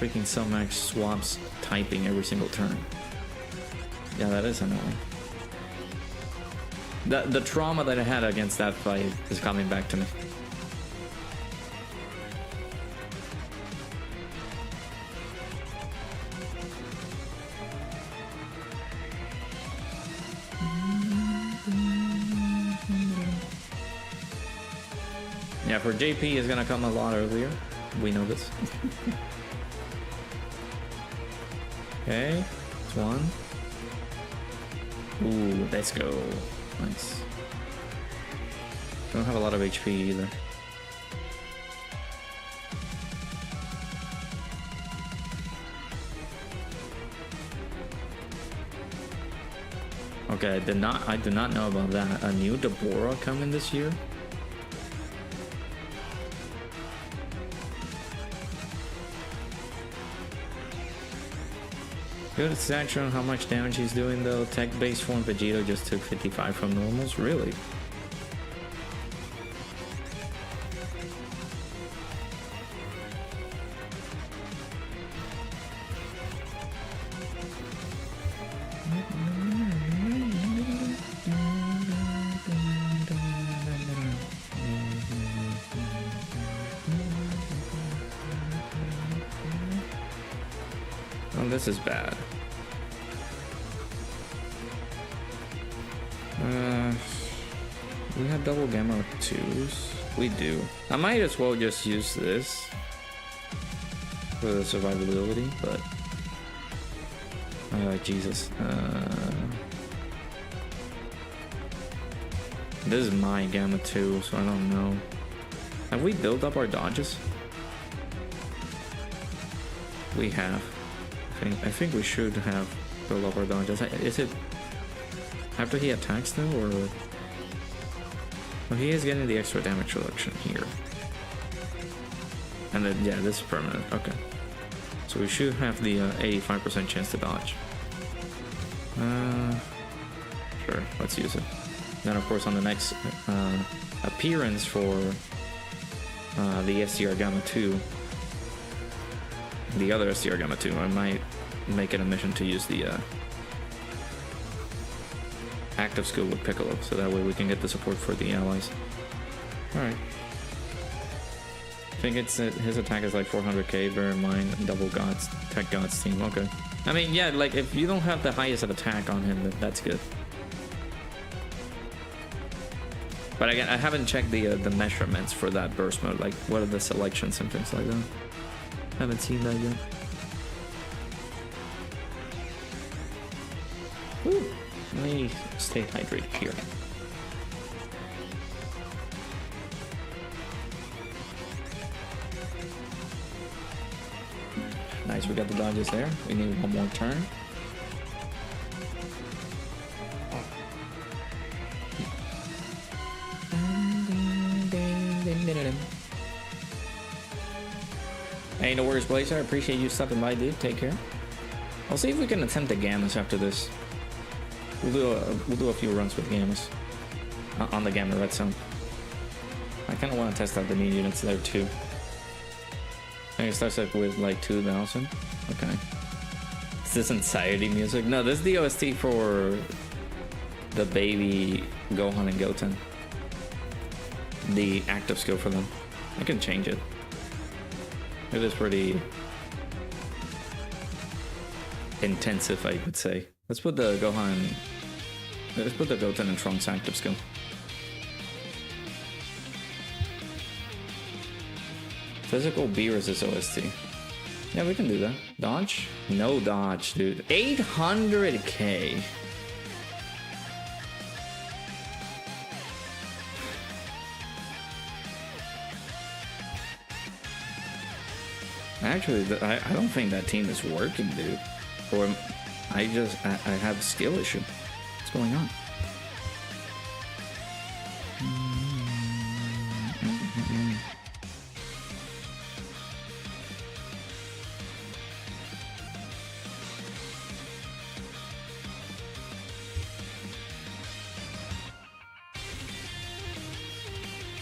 freaking Selmax swaps typing every single turn. Yeah, that is annoying. The trauma that I had against that fight is coming back to me. Yeah, for JP is gonna come a lot earlier. We know this. Okay, it's one. Ooh, let's go. Nice. Don't have a lot of HP either. Okay, I did not know about that. A new Deborah coming this year? Good statue on how much damage he's doing though. Tech base form Vegeta just took 55 from normals. Really? Oh, this is bad. We have double gamma 2s. We do. I might as well just use this for the survivability, but Jesus. This is my gamma 2, so I don't know. Have we built up our dodges? We have. I think we should have built up our dodges. Is it after he attacks though, or? Well, he is getting the extra damage reduction here. And then, yeah, this is permanent. Okay. So we should have the 85% chance to dodge. Sure, let's use it. Then, of course, on the next appearance for the SDR Gamma 2, the other SDR Gamma 2, I might make it a mission to use the active skill with Piccolo, so that way we can get the support for the allies. Alright. I think it's his attack is like 400k, bear in mind, double gods, tech gods team. Okay. I mean, yeah, like if you don't have the highest of attack on him, then that's good. But again, I haven't checked the measurements for that burst mode, like what are the selections and things like that. Haven't seen that yet. Woo. Let me stay hydrated here. Nice, we got the dodges there. We need one more turn. Hey, no worries, Blazer. I appreciate you stopping by, dude. Take care. I'll see if we can attempt the Gammas after this. We'll do a few runs with Gammas on the Gamma Red Zone. I kind of want to test out the new units there too. I think it starts up with like 2,000. Okay. Is this anxiety music? No, this is the OST for the baby Gohan and Goten. The active skill for them. I can change it. It is pretty intensive, I would say. Let's put the Gohan. Let's put the Goten and Trunks active skill. Physical Beerus' OST. Yeah, we can do that. Dodge? No dodge, dude. 800k. Actually, I don't think that team is working, dude. Or I have a skill issue. What's going on?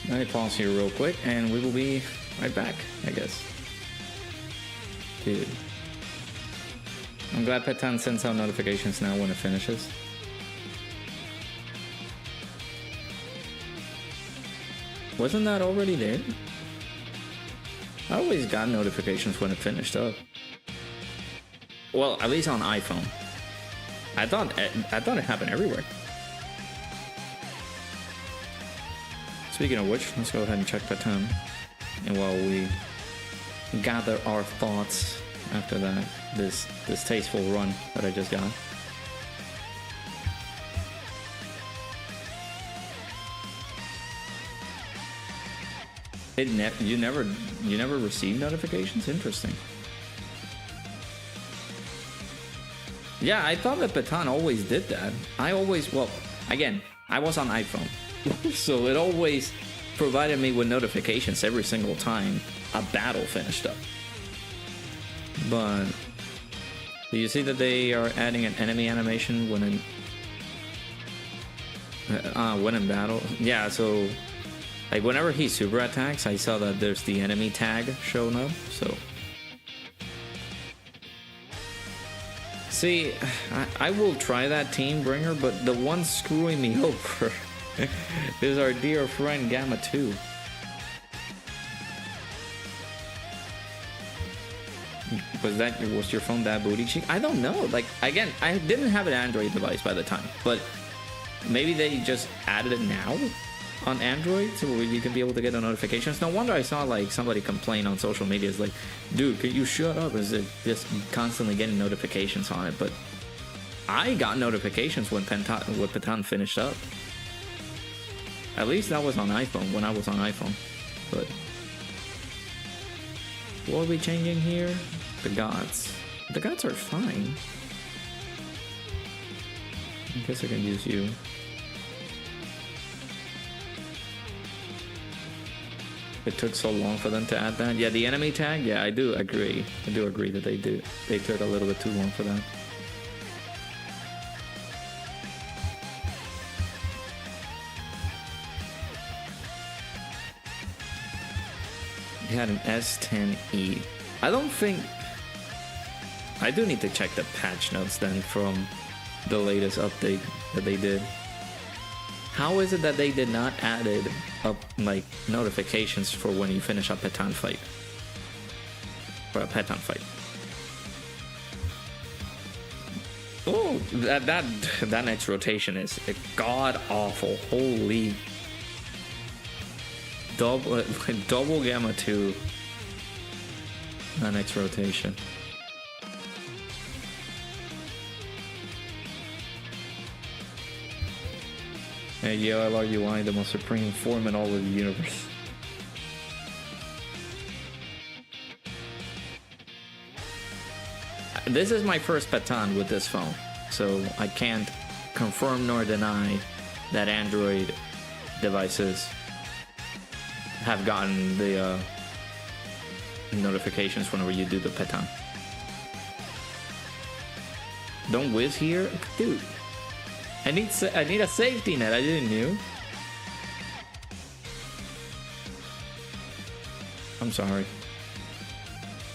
Let me pause here real quick, and we will be right back, I guess. Dude. I'm glad Petan sends out notifications now when it finishes. Wasn't that already there? I always got notifications when it finished up. Well, at least on iPhone. I thought it happened everywhere. Speaking of which, let's go ahead and check Petan. And while we gather our thoughts after that, this tasteful run that I just got. You never received notifications? Interesting. Yeah, I thought that Petan always did that. Well, again, I was on iPhone. So it always provided me with notifications every single time a battle finished up. But do you see that they are adding an enemy animation when in battle? Yeah, so like whenever he super attacks, I saw that there's the enemy tag showing up. So see, I will try that Team Bringer, but the one screwing me over is our dear friend Gamma 2. Was your phone that booty cheek? I don't know. Like, again, I didn't have an Android device by the time, but maybe they just added it now on Android so you can be able to get the notifications. No wonder I saw like somebody complain on social media. It's like, dude, can you shut up? Is it just constantly getting notifications on it? But I got notifications when Petan finished up. At least that was on iPhone, when I was on iPhone. But what are we changing here? The gods. The gods are fine. I guess I can use you. It took so long for them to add that. Yeah, the enemy tag. Yeah, I do agree. I do agree that they took a little bit too long for that. He had an S10e. I don't think... I do need to check the patch notes then from the latest update that they did. How is it that they did not added up like notifications for when you finish a Petan fight? For a Petan fight. Oh, that next rotation is god awful. Holy. Double Gamma 2. That next rotation. Hey, yo, LRUI, the most supreme form in all of the universe. This is my first Petan with this phone, so I can't confirm nor deny that Android devices have gotten the notifications whenever you do the Petan. Don't whiz here? Dude. I need a safety net. I didn't know. I'm sorry.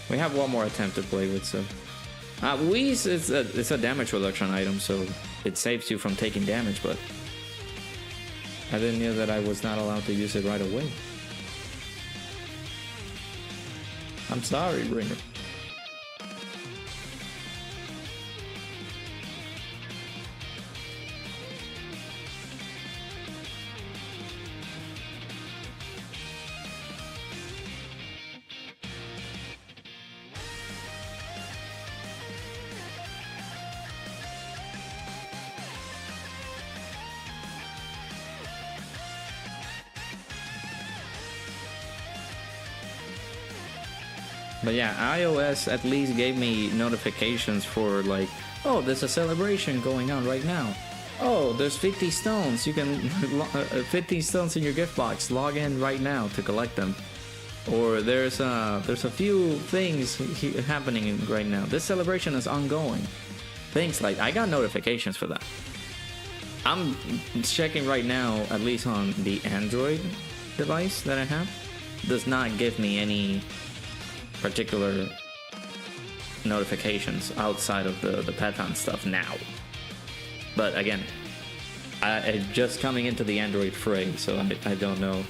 We have one more attempt to play with, so. Wheeze is it's a damage reduction item, so it saves you from taking damage, but I didn't know that I was not allowed to use it right away. I'm sorry, Ringer. But yeah, iOS at least gave me notifications for like, oh, there's a celebration going on right now. Oh, there's 50 stones. You can 50 stones in your gift box. Log in right now to collect them. Or there's a few things happening right now. This celebration is ongoing. Things like I got notifications for that. I'm checking right now, at least on the Android device that I have does not give me any particular notifications outside of the Python stuff now. But again, I'm just coming into the Android fray, so I don't know.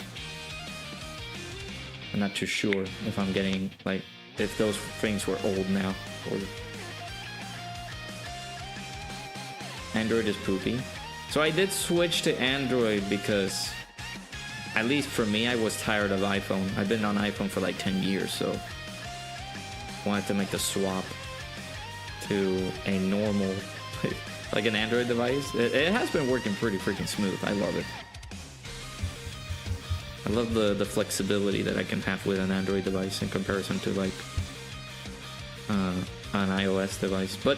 I'm not too sure if I'm getting, like, if those things were old now. Or Android is poopy. So I did switch to Android because, at least for me, I was tired of iPhone. I've been on iPhone for like 10 years, so wanted to make the swap to a normal, like an Android device. It has been working pretty freaking smooth. I love it. I love the flexibility that I can have with an Android device in comparison to like an iOS device. But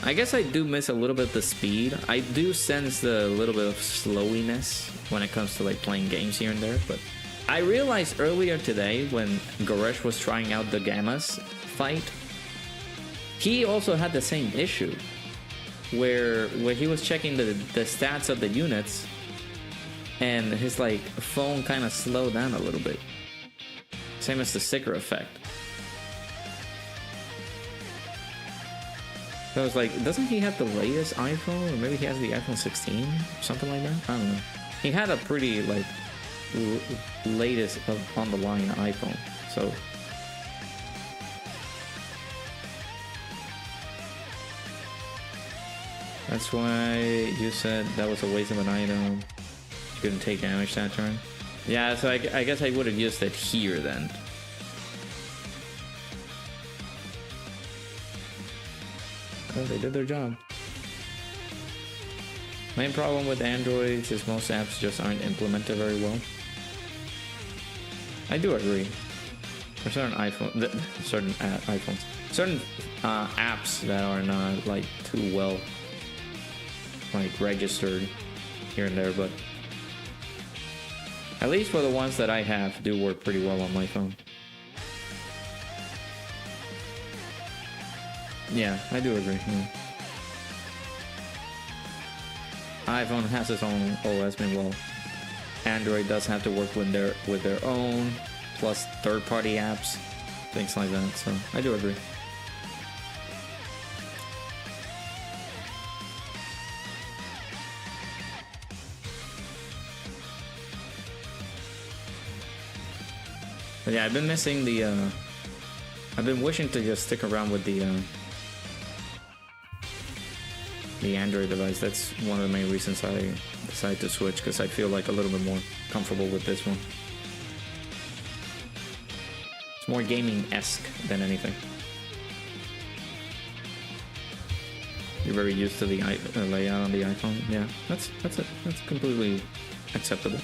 I guess I do miss a little bit the speed. I do sense the little bit of slowiness when it comes to like playing games here and there. But I realized earlier today when Goresh was trying out the Gammas fight, he also had the same issue where he was checking the stats of the units, and his like phone kind of slowed down a little bit. Same as the sticker effect. So I was like, doesn't he have the latest iPhone? Or maybe he has the iPhone 16? Something like that? I don't know. He had a pretty like latest on the line iPhone. So that's why you said that was a waste of an item. You couldn't take damage that turn. Yeah, so I guess I would have used it here then. Oh, they did their job. Main problem with Androids is most apps just aren't implemented very well. I do agree. For certain iPhones, certain apps that are not like too well like registered here and there, but at least for the ones that I have do work pretty well on my phone. Yeah, I do agree. Yeah. iPhone has its own OS, meanwhile Android does have to work with their own, plus third-party apps, things like that. So I do agree. But yeah, I've been missing the. I've been wishing to just stick around with the Android device. That's one of the main reasons I decided to switch, because I feel like a little bit more comfortable with this one. It's more gaming-esque than anything. You're very used to the layout on the iPhone. Yeah, that's completely acceptable.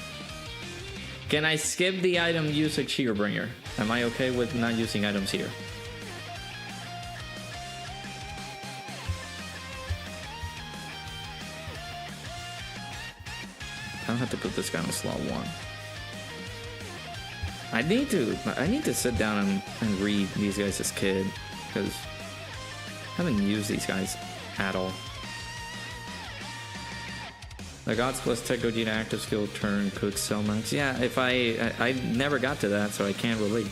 Can I skip the item usage here, Bringer? Am I okay with not using items here? I don't have to put this guy on slot 1. I need to sit down and read these guys as kid, because I haven't used these guys at all. The Gods plus Tech Gogeta active skill turn could sell max. Yeah, if I never got to that, so I can't relate.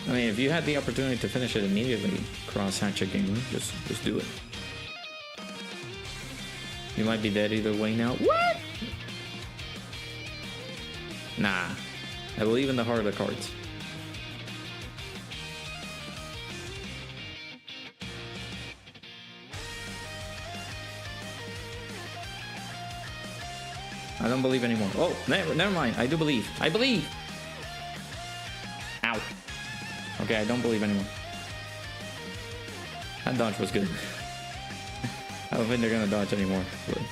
I mean, if you had the opportunity to finish it immediately, cross Hatchet Gamer, just do it. You might be dead either way now. What? Nah, I believe in the heart of the cards. I don't believe anymore. Oh, never mind. I do believe. I believe. Ow. Okay, I don't believe anymore. That dodge was good. I don't think they're gonna dodge anymore. But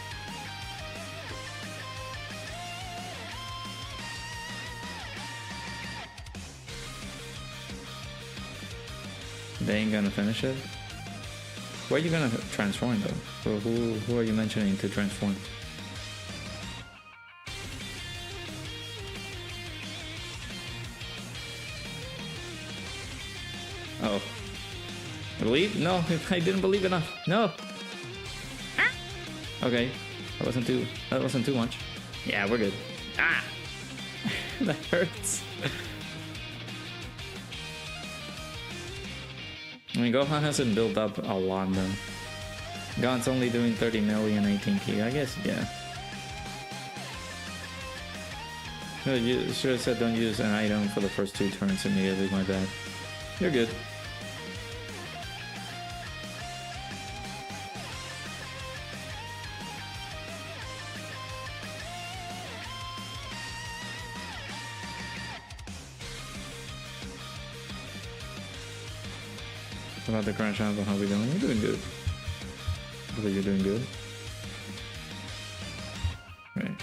they ain't gonna finish it. Where are you gonna transform though? Or who are you mentioning to transform? Oh, Believe? No, I didn't believe enough. No. Okay, that wasn't too much. Yeah, we're good. Ah, that hurts. I mean, Gohan hasn't built up a lot though. Gon's only doing 30 million, 18k. I guess, yeah. No, you should have said don't use an item for the first 2 turns immediately. My bad. You're good. About the current channel, how we doing? We're doing good. Hopefully you're doing good. Right.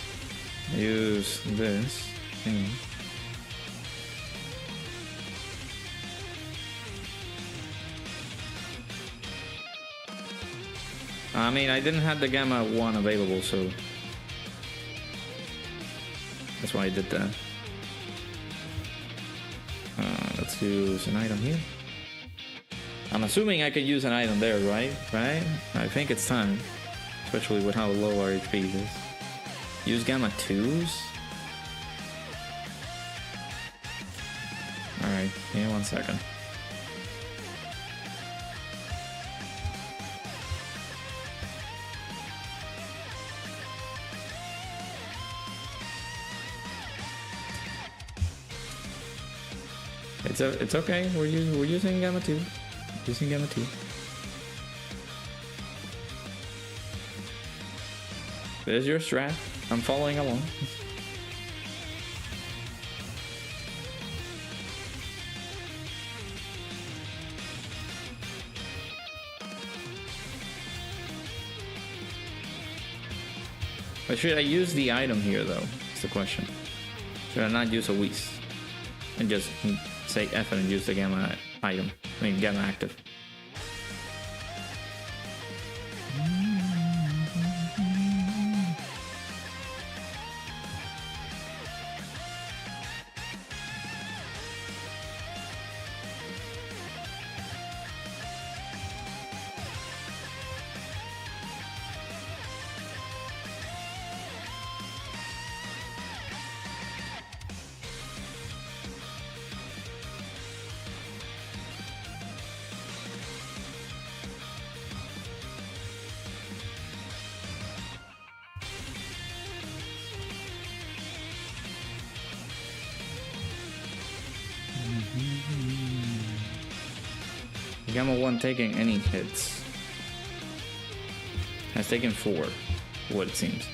Use this thing. I mean, I didn't have the Gamma 1 available, so that's why I did that. Let's use an item here. I'm assuming I can use an item there, right? Right? I think it's time. Especially with how low our HP is. Use Gamma 2s? Alright, give me 1 second. It's okay, we're using Gamma 2. Using Gamma 2. There's your strat. I'm following along. But should I use the item here though? That's the question. Should I not use a Whis and just say F and use the Gamma item? I mean, Gamma active. Gamma 1 taking any hits. Has taken 4, what it seems.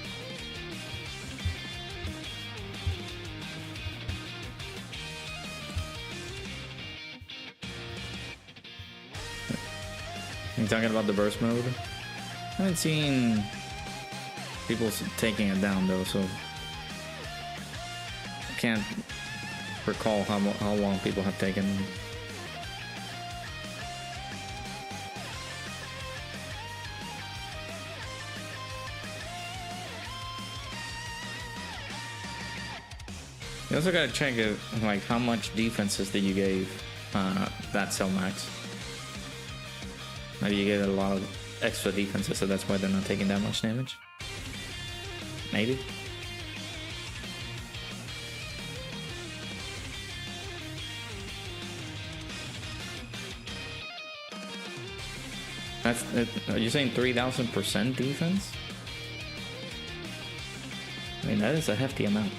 You talking about the burst mode? I haven't seen people taking it down though, so I can't recall how long people have taken. You also gotta check if, like, how much defenses that you gave that cell max. Maybe you gave it a lot of extra defenses, so that's why they're not taking that much damage. Maybe. That's. Are you saying 3,000% defense? I mean, that is a hefty amount.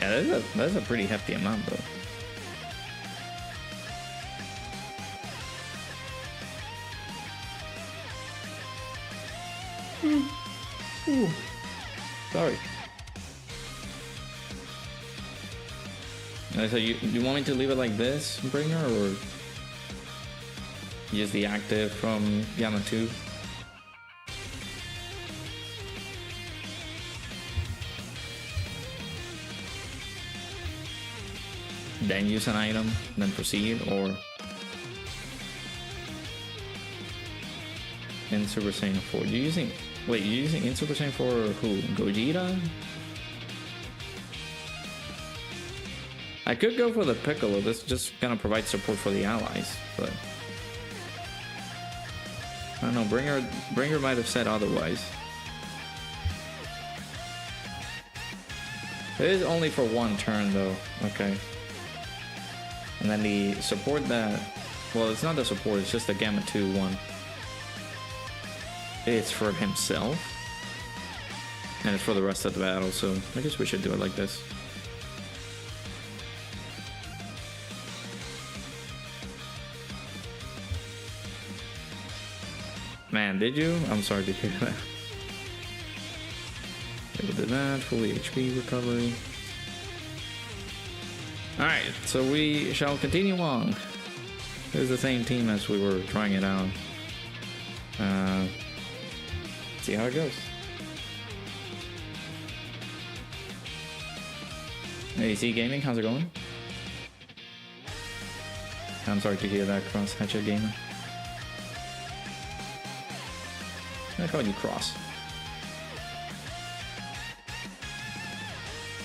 Yeah, that's a pretty hefty amount though. Ooh. Sorry. So you want me to leave it like this, Bringer, or use the active from Gamma 2? Then use an item, then proceed, or in Super Saiyan 4. You're using... Wait, you're using in Super Saiyan 4 who? Gogeta? I could go for the Piccolo. This is just gonna provide support for the allies, but... I don't know, Bringer might have said otherwise. It is only for one turn though, okay. And then the support that... Well, it's not the support, it's just the Gamma 2 one. It's for himself. And it's for the rest of the battle, so I guess we should do it like this. Man, did you? I'm sorry to hear that. We'll do that, fully HP recovery. Alright, so we shall continue on. This is the same team as we were trying it out. See how it goes. AC Gaming, how's it going? I'm sorry to hear that, Cross Hatchet Gamer. I call you Cross.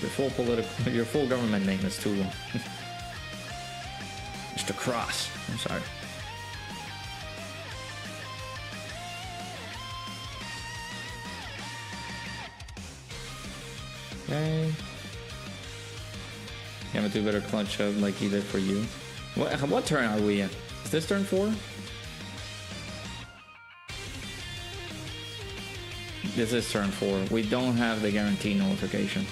Your full government name is too long. Mr. Cross. I'm sorry. Okay. You have to do better clutch up like he did for you. What turn are we in? Is this turn 4? This is turn 4. We don't have the guaranteed notification.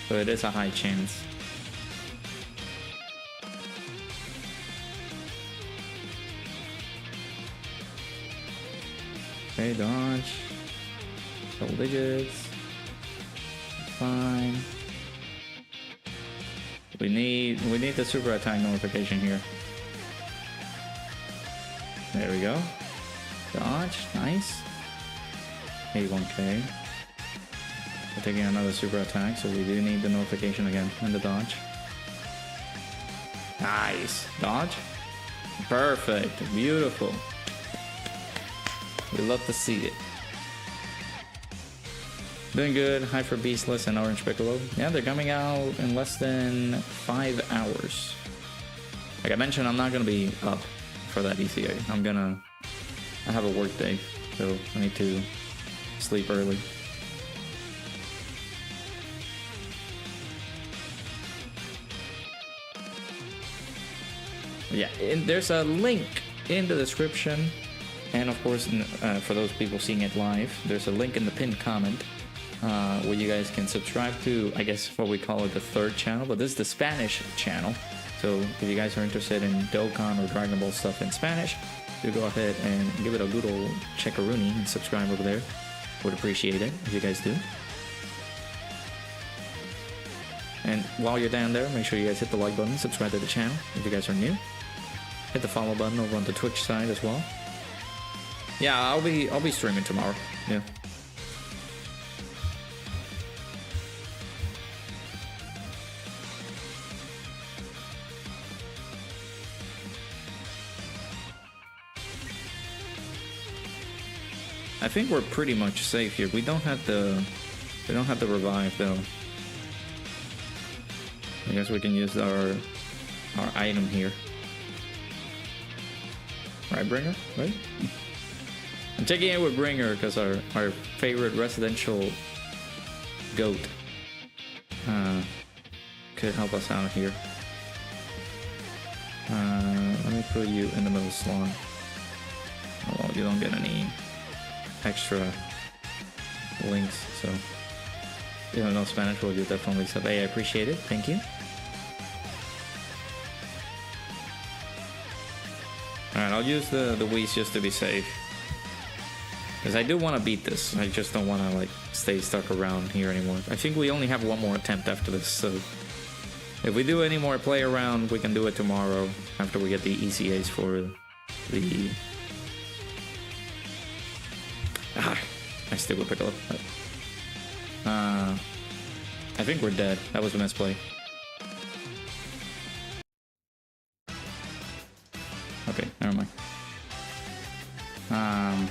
So it is a high chance. Okay, dodge. Double digits. Fine. We need the super attack notification here. There we go. Dodge, nice. 81k. We're taking another super attack, so we do need the notification again and the dodge. Nice. Dodge. Perfect. Beautiful. We love to see it. Doing good. Hyper Beastless and Orange Piccolo. Yeah, they're coming out in less than 5 hours. Like I mentioned, I'm not gonna be up for that ECA. I have a work day, so I need to sleep early. Yeah, there's a link in the description, and of course for those people seeing it live, there's a link in the pinned comment where you guys can subscribe to, I guess what we call it, the third channel, but this is the Spanish channel. So if you guys are interested in Dokkan or Dragon Ball stuff in Spanish, do go ahead and give it a good old checkaroonie and subscribe over there. Would appreciate it if you guys do. And while you're down there, make sure you guys hit the like button, subscribe to the channel if you guys are new. Hit the follow button over on the Twitch side as well. Yeah, I'll be streaming tomorrow. Yeah. I think we're pretty much safe here. We don't have the revive though. I guess we can use our item here. Right, Bringer? Right? I'm taking it with Bringer because our favorite residential goat could help us out here. Let me put you in the middle slot. Oh, well, you don't get any extra links, so if you don't know Spanish, well, you definitely sub. Hey, I appreciate it. Thank you. Alright, I'll use the Whis just to be safe. Because I do want to beat this. I just don't want to like stay stuck around here anymore. I think we only have one more attempt after this, so if we do any more play around, we can do it tomorrow after we get the ECAs for the... I still with Piccolo. I think we're dead. That was a misplay. Okay, never mind. Uh-oh.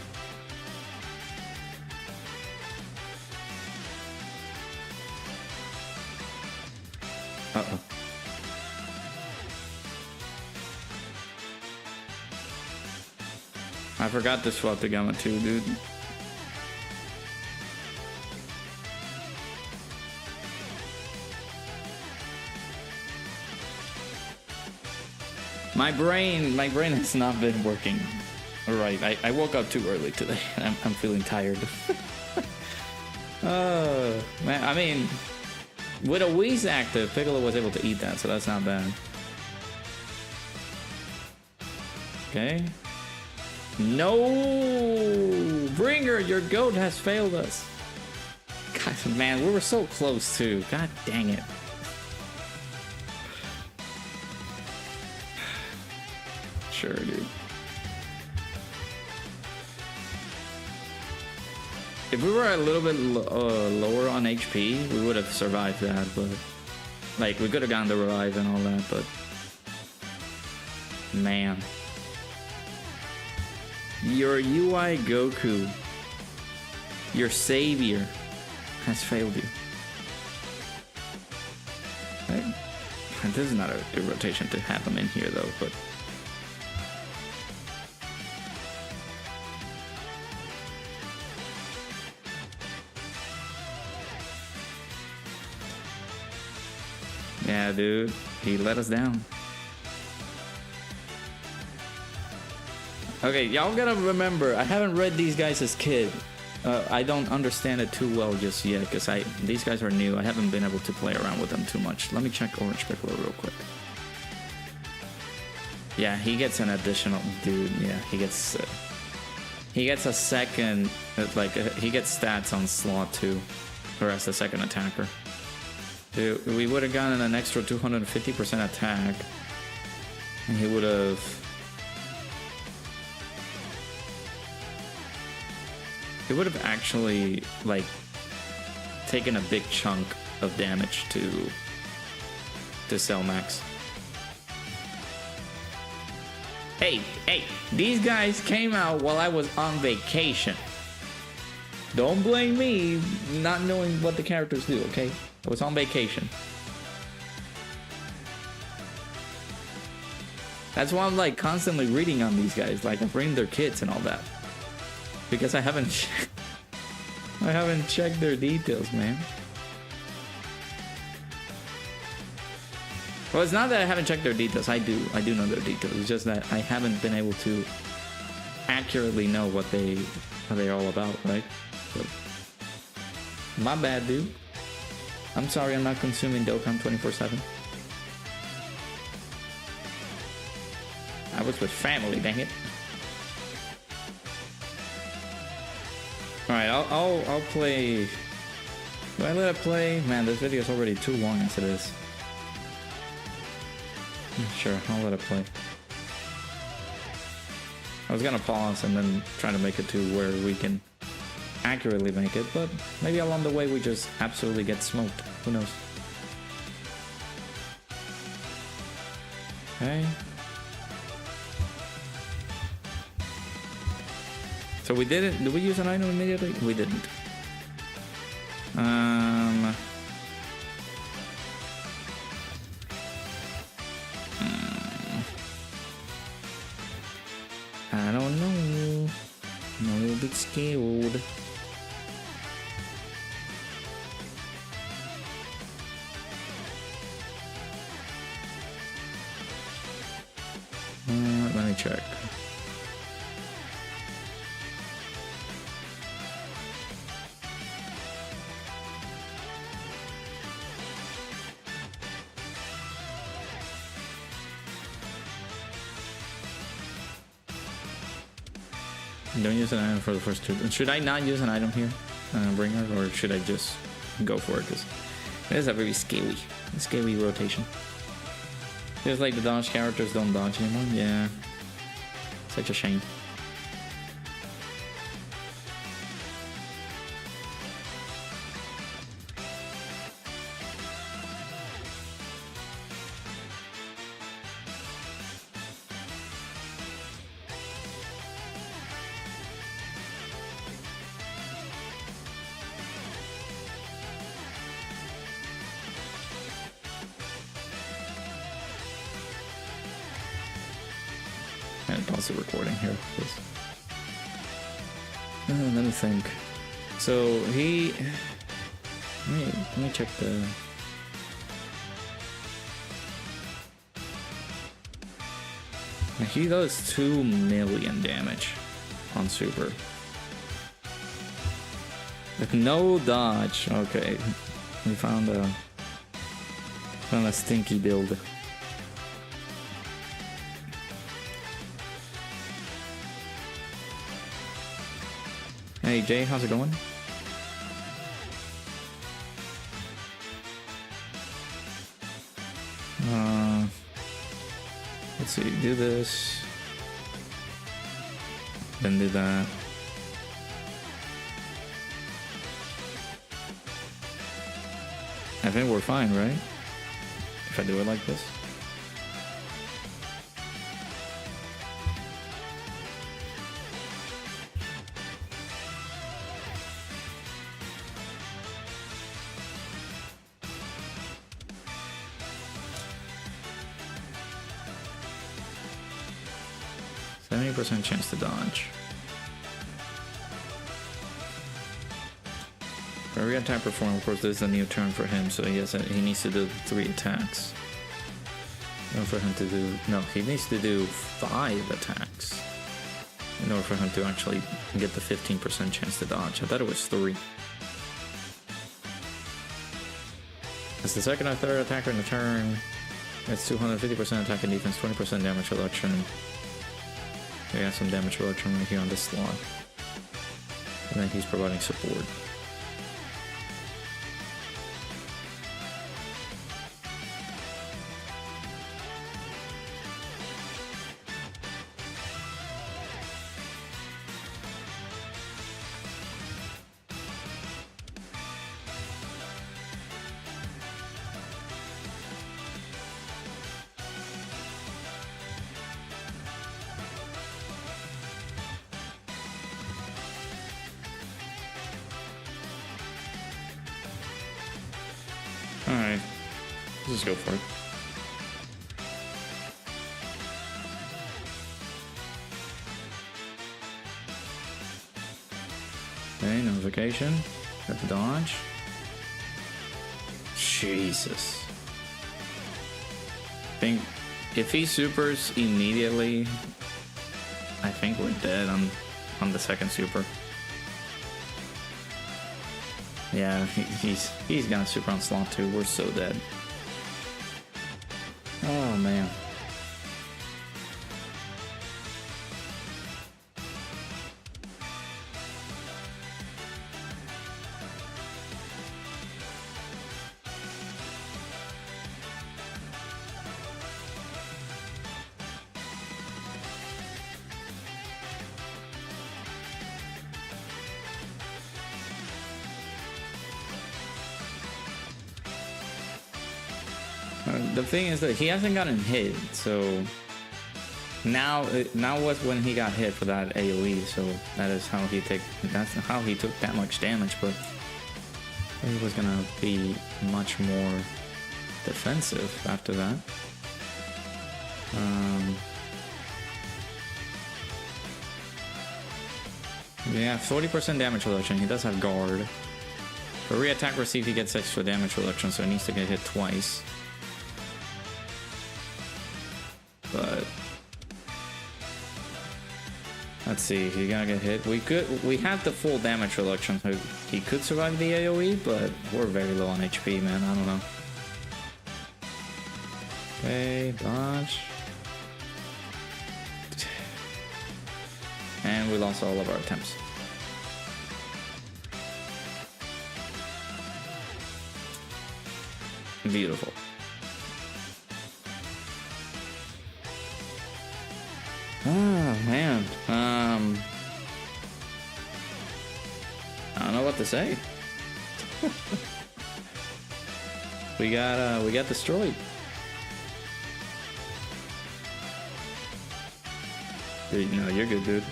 I forgot to swap the gamma too, dude. My brain has not been working right. I woke up too early today. I'm feeling tired. Oh man, I mean, with a Whis active, Piccolo was able to eat that, so that's not bad. Okay. No, Bringer, your goat has failed us. God, man, we were so close too. God dang it. Sure, dude. If we were a little bit lower on HP, we would have survived that, but like we could have gotten the revive and all that, but man. Your UI Goku, your savior, has failed you. Right? This is not a good rotation to have him in here though, but yeah, dude, he let us down. Okay, y'all gotta remember, I haven't read these guys as kid. I don't understand it too well just yet, because these guys are new. I haven't been able to play around with them too much. Let me check Orange Piccolo real quick. Yeah, he gets an additional, dude. Yeah, he gets a second, like he gets stats on slot 2, or as the second attacker. Dude, we would have gotten an extra 250% attack, and he would have. It would have actually, like, taken a big chunk of damage to Cell Max. Hey, these guys came out while I was on vacation. Don't blame me not knowing what the characters do, okay? I was on vacation. That's why I'm, like, constantly reading on these guys. Like, I bring their kits and all that. Because I haven't checked their details, man. Well, it's not that I haven't checked their details. I do know their details. It's just that I haven't been able to accurately know what they're all about, right? So, my bad, dude. I'm sorry I'm not consuming Dokkan 24/7. I was with family, dang it. Alright, I'll play. Do I let it play? Man, this video is already too long as it is. Sure, I'll let it play. I was gonna pause and then try to make it to where we can accurately make it, but maybe along the way we just absolutely get smoked. Who knows? Okay. So we didn't. Did we use an item immediately? We didn't. I don't know. I'm a little bit scared. Let me check. Don't use an item for the first 2. Should I not use an item here, Bringer, or should I just go for it? Because it is a very scary rotation. Feels like the dodge characters don't dodge anymore. Yeah, such a shame. And pause the recording here, please. Let me think. So he... Let me check the... He does 2 million damage on super. With no dodge. Okay. We found a stinky build. Hey Jay, how's it going? Let's see, do this, then do that. I think we're fine, right? If I do it like this. % chance to dodge. For every attack performed, of course, this is a new turn for him, so he needs to do 3 attacks. In order for him to do... No, he needs to do 5 attacks in order for him to actually get the 15% chance to dodge. I thought it was 3. As the second or third attacker in the turn, it's 250% attack and defense, 20% damage reduction. We got some damage reduction right here on this slot. And then he's providing support. Alright, let's just go for it. Okay, notification. Got the dodge. Jesus. I think if he supers immediately, I think we're dead on the second super. Yeah, he's gonna super on slot 2. We're so dead. Oh man. The thing is that he hasn't gotten hit, so now was when he got hit for that AoE. So that's how he took that much damage. But he was gonna be much more defensive after that. Yeah, 40% damage reduction. He does have guard. For every attack received, he gets extra damage reduction, so he needs to get hit twice. But let's see, he gonna get hit. We have the full damage reduction, so he could survive the AoE, but we're very low on HP, man. I don't know. Okay, dodge. And we lost all of our attempts. Beautiful. Oh man, I don't know what to say. we got destroyed. Dude, no, you're good, dude.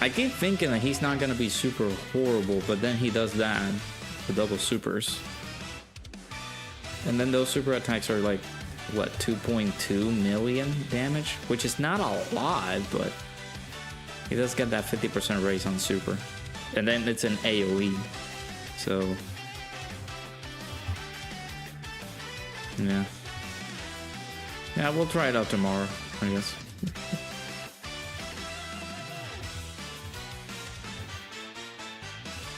I keep thinking that he's not gonna be super horrible, but then he does that, the double supers, and then those super attacks are like what, 2.2 million damage, which is not a lot, but he does get that 50% raise on super, and then it's an AoE, so yeah, we'll try it out tomorrow, I guess.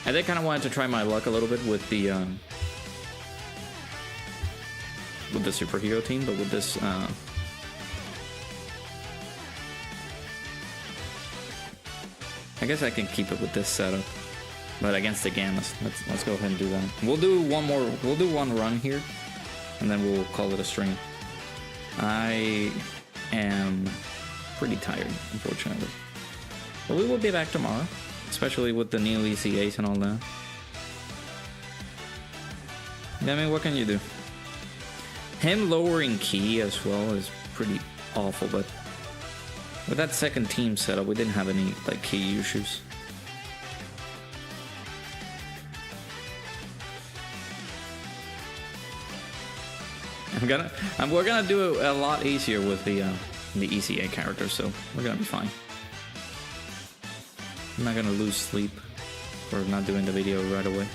I did kind of wanted to try my luck a little bit with the superhero team, but with this I guess I can keep it with this setup, but against the Gammas, let's go ahead and do that. We'll do one run here, and then we'll call it a stream. I am pretty tired, unfortunately, but we will be back tomorrow. Especially with the new ECAs and all that. Yeah, I mean, what can you do? Him lowering key as well is pretty awful, but with that second team setup, we didn't have any like key issues. We're gonna do it a lot easier with the ECA characters, so we're gonna be fine. I'm not gonna lose sleep for not doing the video right away.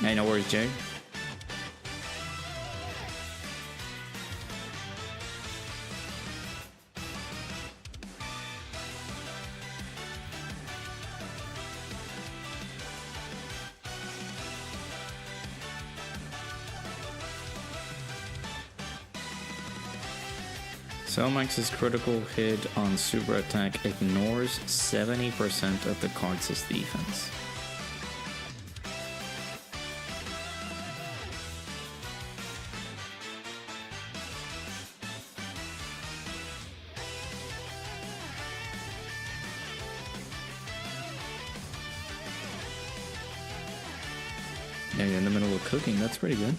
Hey, no worries, Jay. Selmax's critical hit on super attack ignores 70% of the card's defense. Yeah, you're in the middle of cooking, that's pretty good.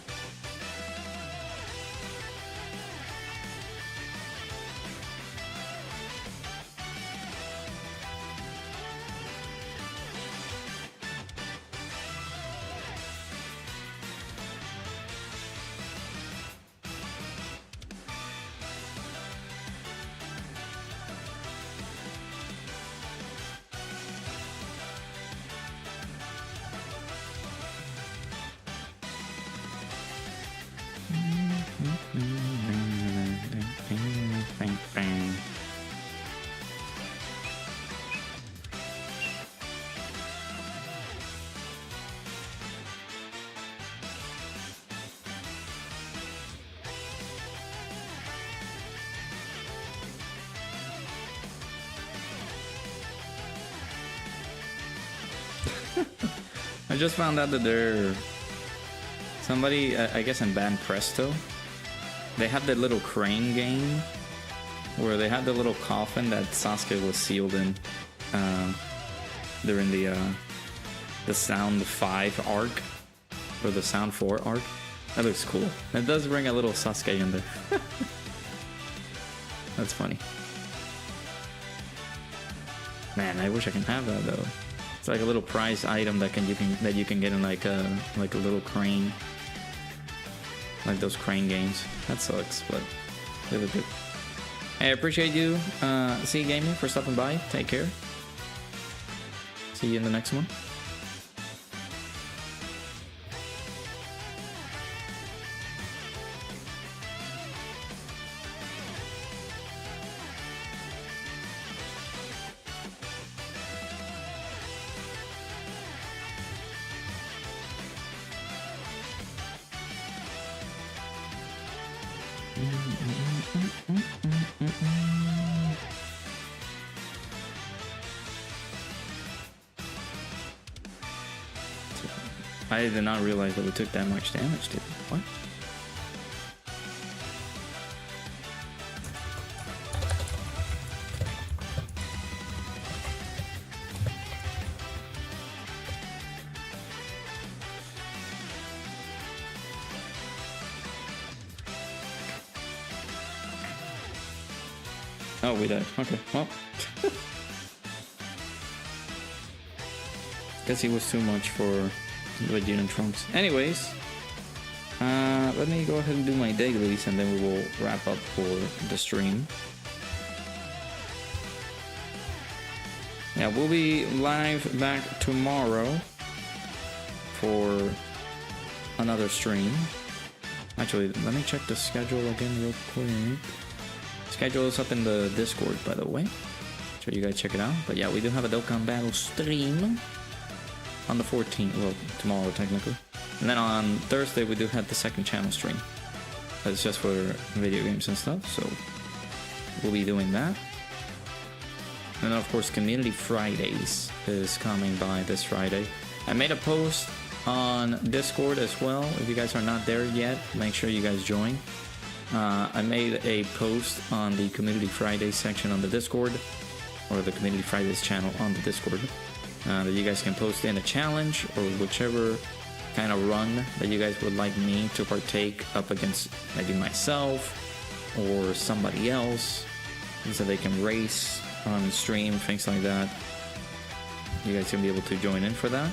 I just found out that somebody, I guess in Band Presto, they have that little crane game where they had the little coffin that Sasuke was sealed in during the Sound 5 arc, or the Sound 4 arc. That looks cool. It does bring a little Sasuke in there. That's funny. Man, I wish I can have that though. It's like a little prize item that you can get in like a little crane, like those crane games. That sucks, but they look good. Hey, I appreciate you, C Gaming, for stopping by. Take care. See you in the next one. I did not realize that we took that much damage, did we? What? Oh, we died. Okay, well. Guess he was too much for Vegeta and Trunks. Anyways, let me go ahead and do my dailies and then we will wrap up for the stream. Yeah, we'll be live back tomorrow for another stream. Actually, let me check the schedule again real quick. Schedule is up in the Discord, by the way. So you guys check it out. But yeah, we do have a Dokkan battle stream on the 14th. Well, tomorrow technically. And then on Thursday we do have the second channel stream. That's just for video games and stuff. So we'll be doing that. And then of course Community Fridays is coming by this Friday. I made a post on Discord as well. If you guys are not there yet, make sure you guys join. I made a post on the Community Fridays section on the Discord, or the Community Fridays channel on the Discord, that you guys can post in a challenge or whichever kind of run that you guys would like me to partake up against, maybe myself or somebody else, so they can race on stream, things like that. You guys can be able to join in for that.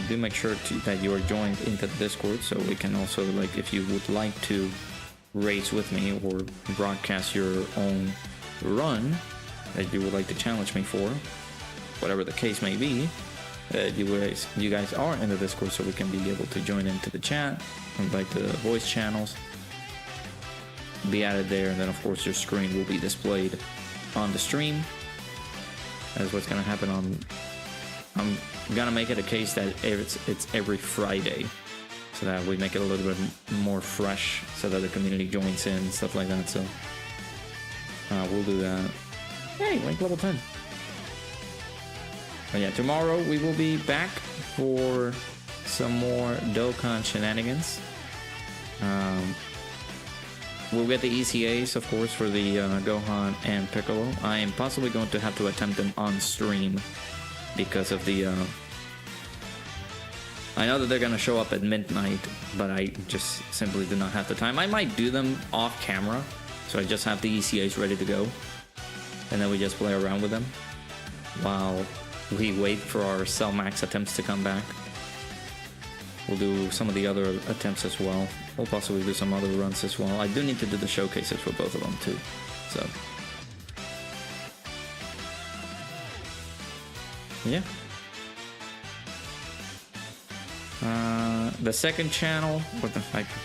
Do make sure that you are joined into the Discord, so we can also, like, if you would like to race with me or broadcast your own run that you would like to challenge me for, whatever the case may be, you guys are in the Discord, so we can be able to join into the chat, invite the voice channels, be added there, and then of course your screen will be displayed on the stream. That's what's gonna happen on. I'm gonna make it a case that it's every Friday, so that we make it a little bit more fresh, so that the community joins in and stuff like that. So we'll do that. Hey, like level 10. But yeah, tomorrow we will be back for some more Dokkan shenanigans. We'll get the ECAs, of course, for the Gohan and Piccolo. I am possibly going to have to attempt them on stream because of the... I know that they're going to show up at midnight, but I just simply do not have the time. I might do them off camera, so I just have the ECAs ready to go. And then we just play around with them while we wait for our Cell Max attempts to come back. We'll do some of the other attempts as well. We'll possibly do some other runs as well. I do need to do the showcases for both of them too. So, yeah. The second channel,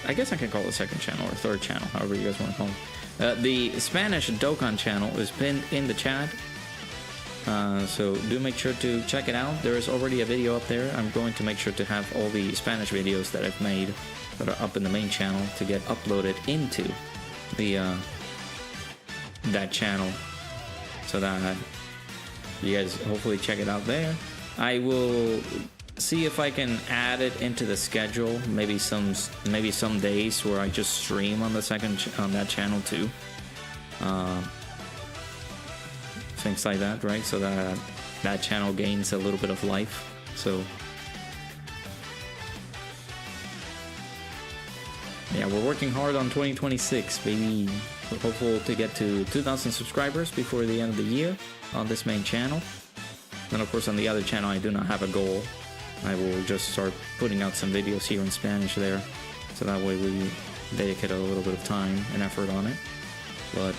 I guess I can call it second channel or third channel, however you guys want to call it. The Spanish Dokkan channel is pinned in the chat. So do make sure to check it out. There is already a video up there. I'm going to make sure to have all the Spanish videos that I've made that are up in the main channel to get uploaded into the that channel, so that you guys hopefully check it out there. I will see if I can add it into the schedule. Maybe some days where I just stream on the on that channel too. Things like that, right? So that that channel gains a little bit of life. So yeah, we're working hard on 2026, baby. We're hopeful to get to 2,000 subscribers before the end of the year on this main channel. Then of course on the other channel I do not have a goal. I will just start putting out some videos here in Spanish there, so that way we dedicate a little bit of time and effort on it. But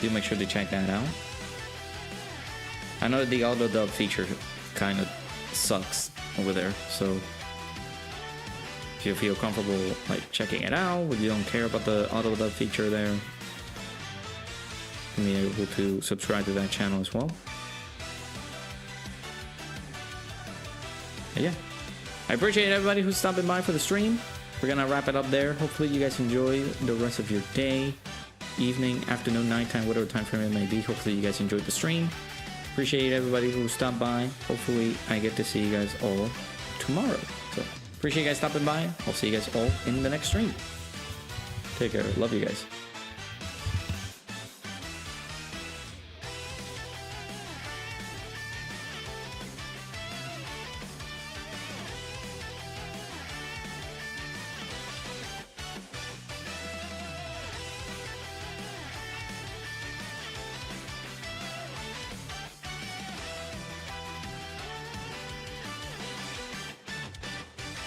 do make sure to check that out. I know the auto dub feature kind of sucks over there, so if you feel comfortable like checking it out, if you don't care about the auto dub feature there, you can be able to subscribe to that channel as well. And yeah, I appreciate everybody who's stopping by for the stream. We're gonna wrap it up there. Hopefully you guys enjoy the rest of your day, evening, afternoon, nighttime, whatever time frame it may be. Hopefully you guys enjoyed the stream. Appreciate everybody who stopped by. Hopefully I get to see you guys all tomorrow. So appreciate you guys stopping by. I'll see you guys all in the next stream. Take care. Love you guys.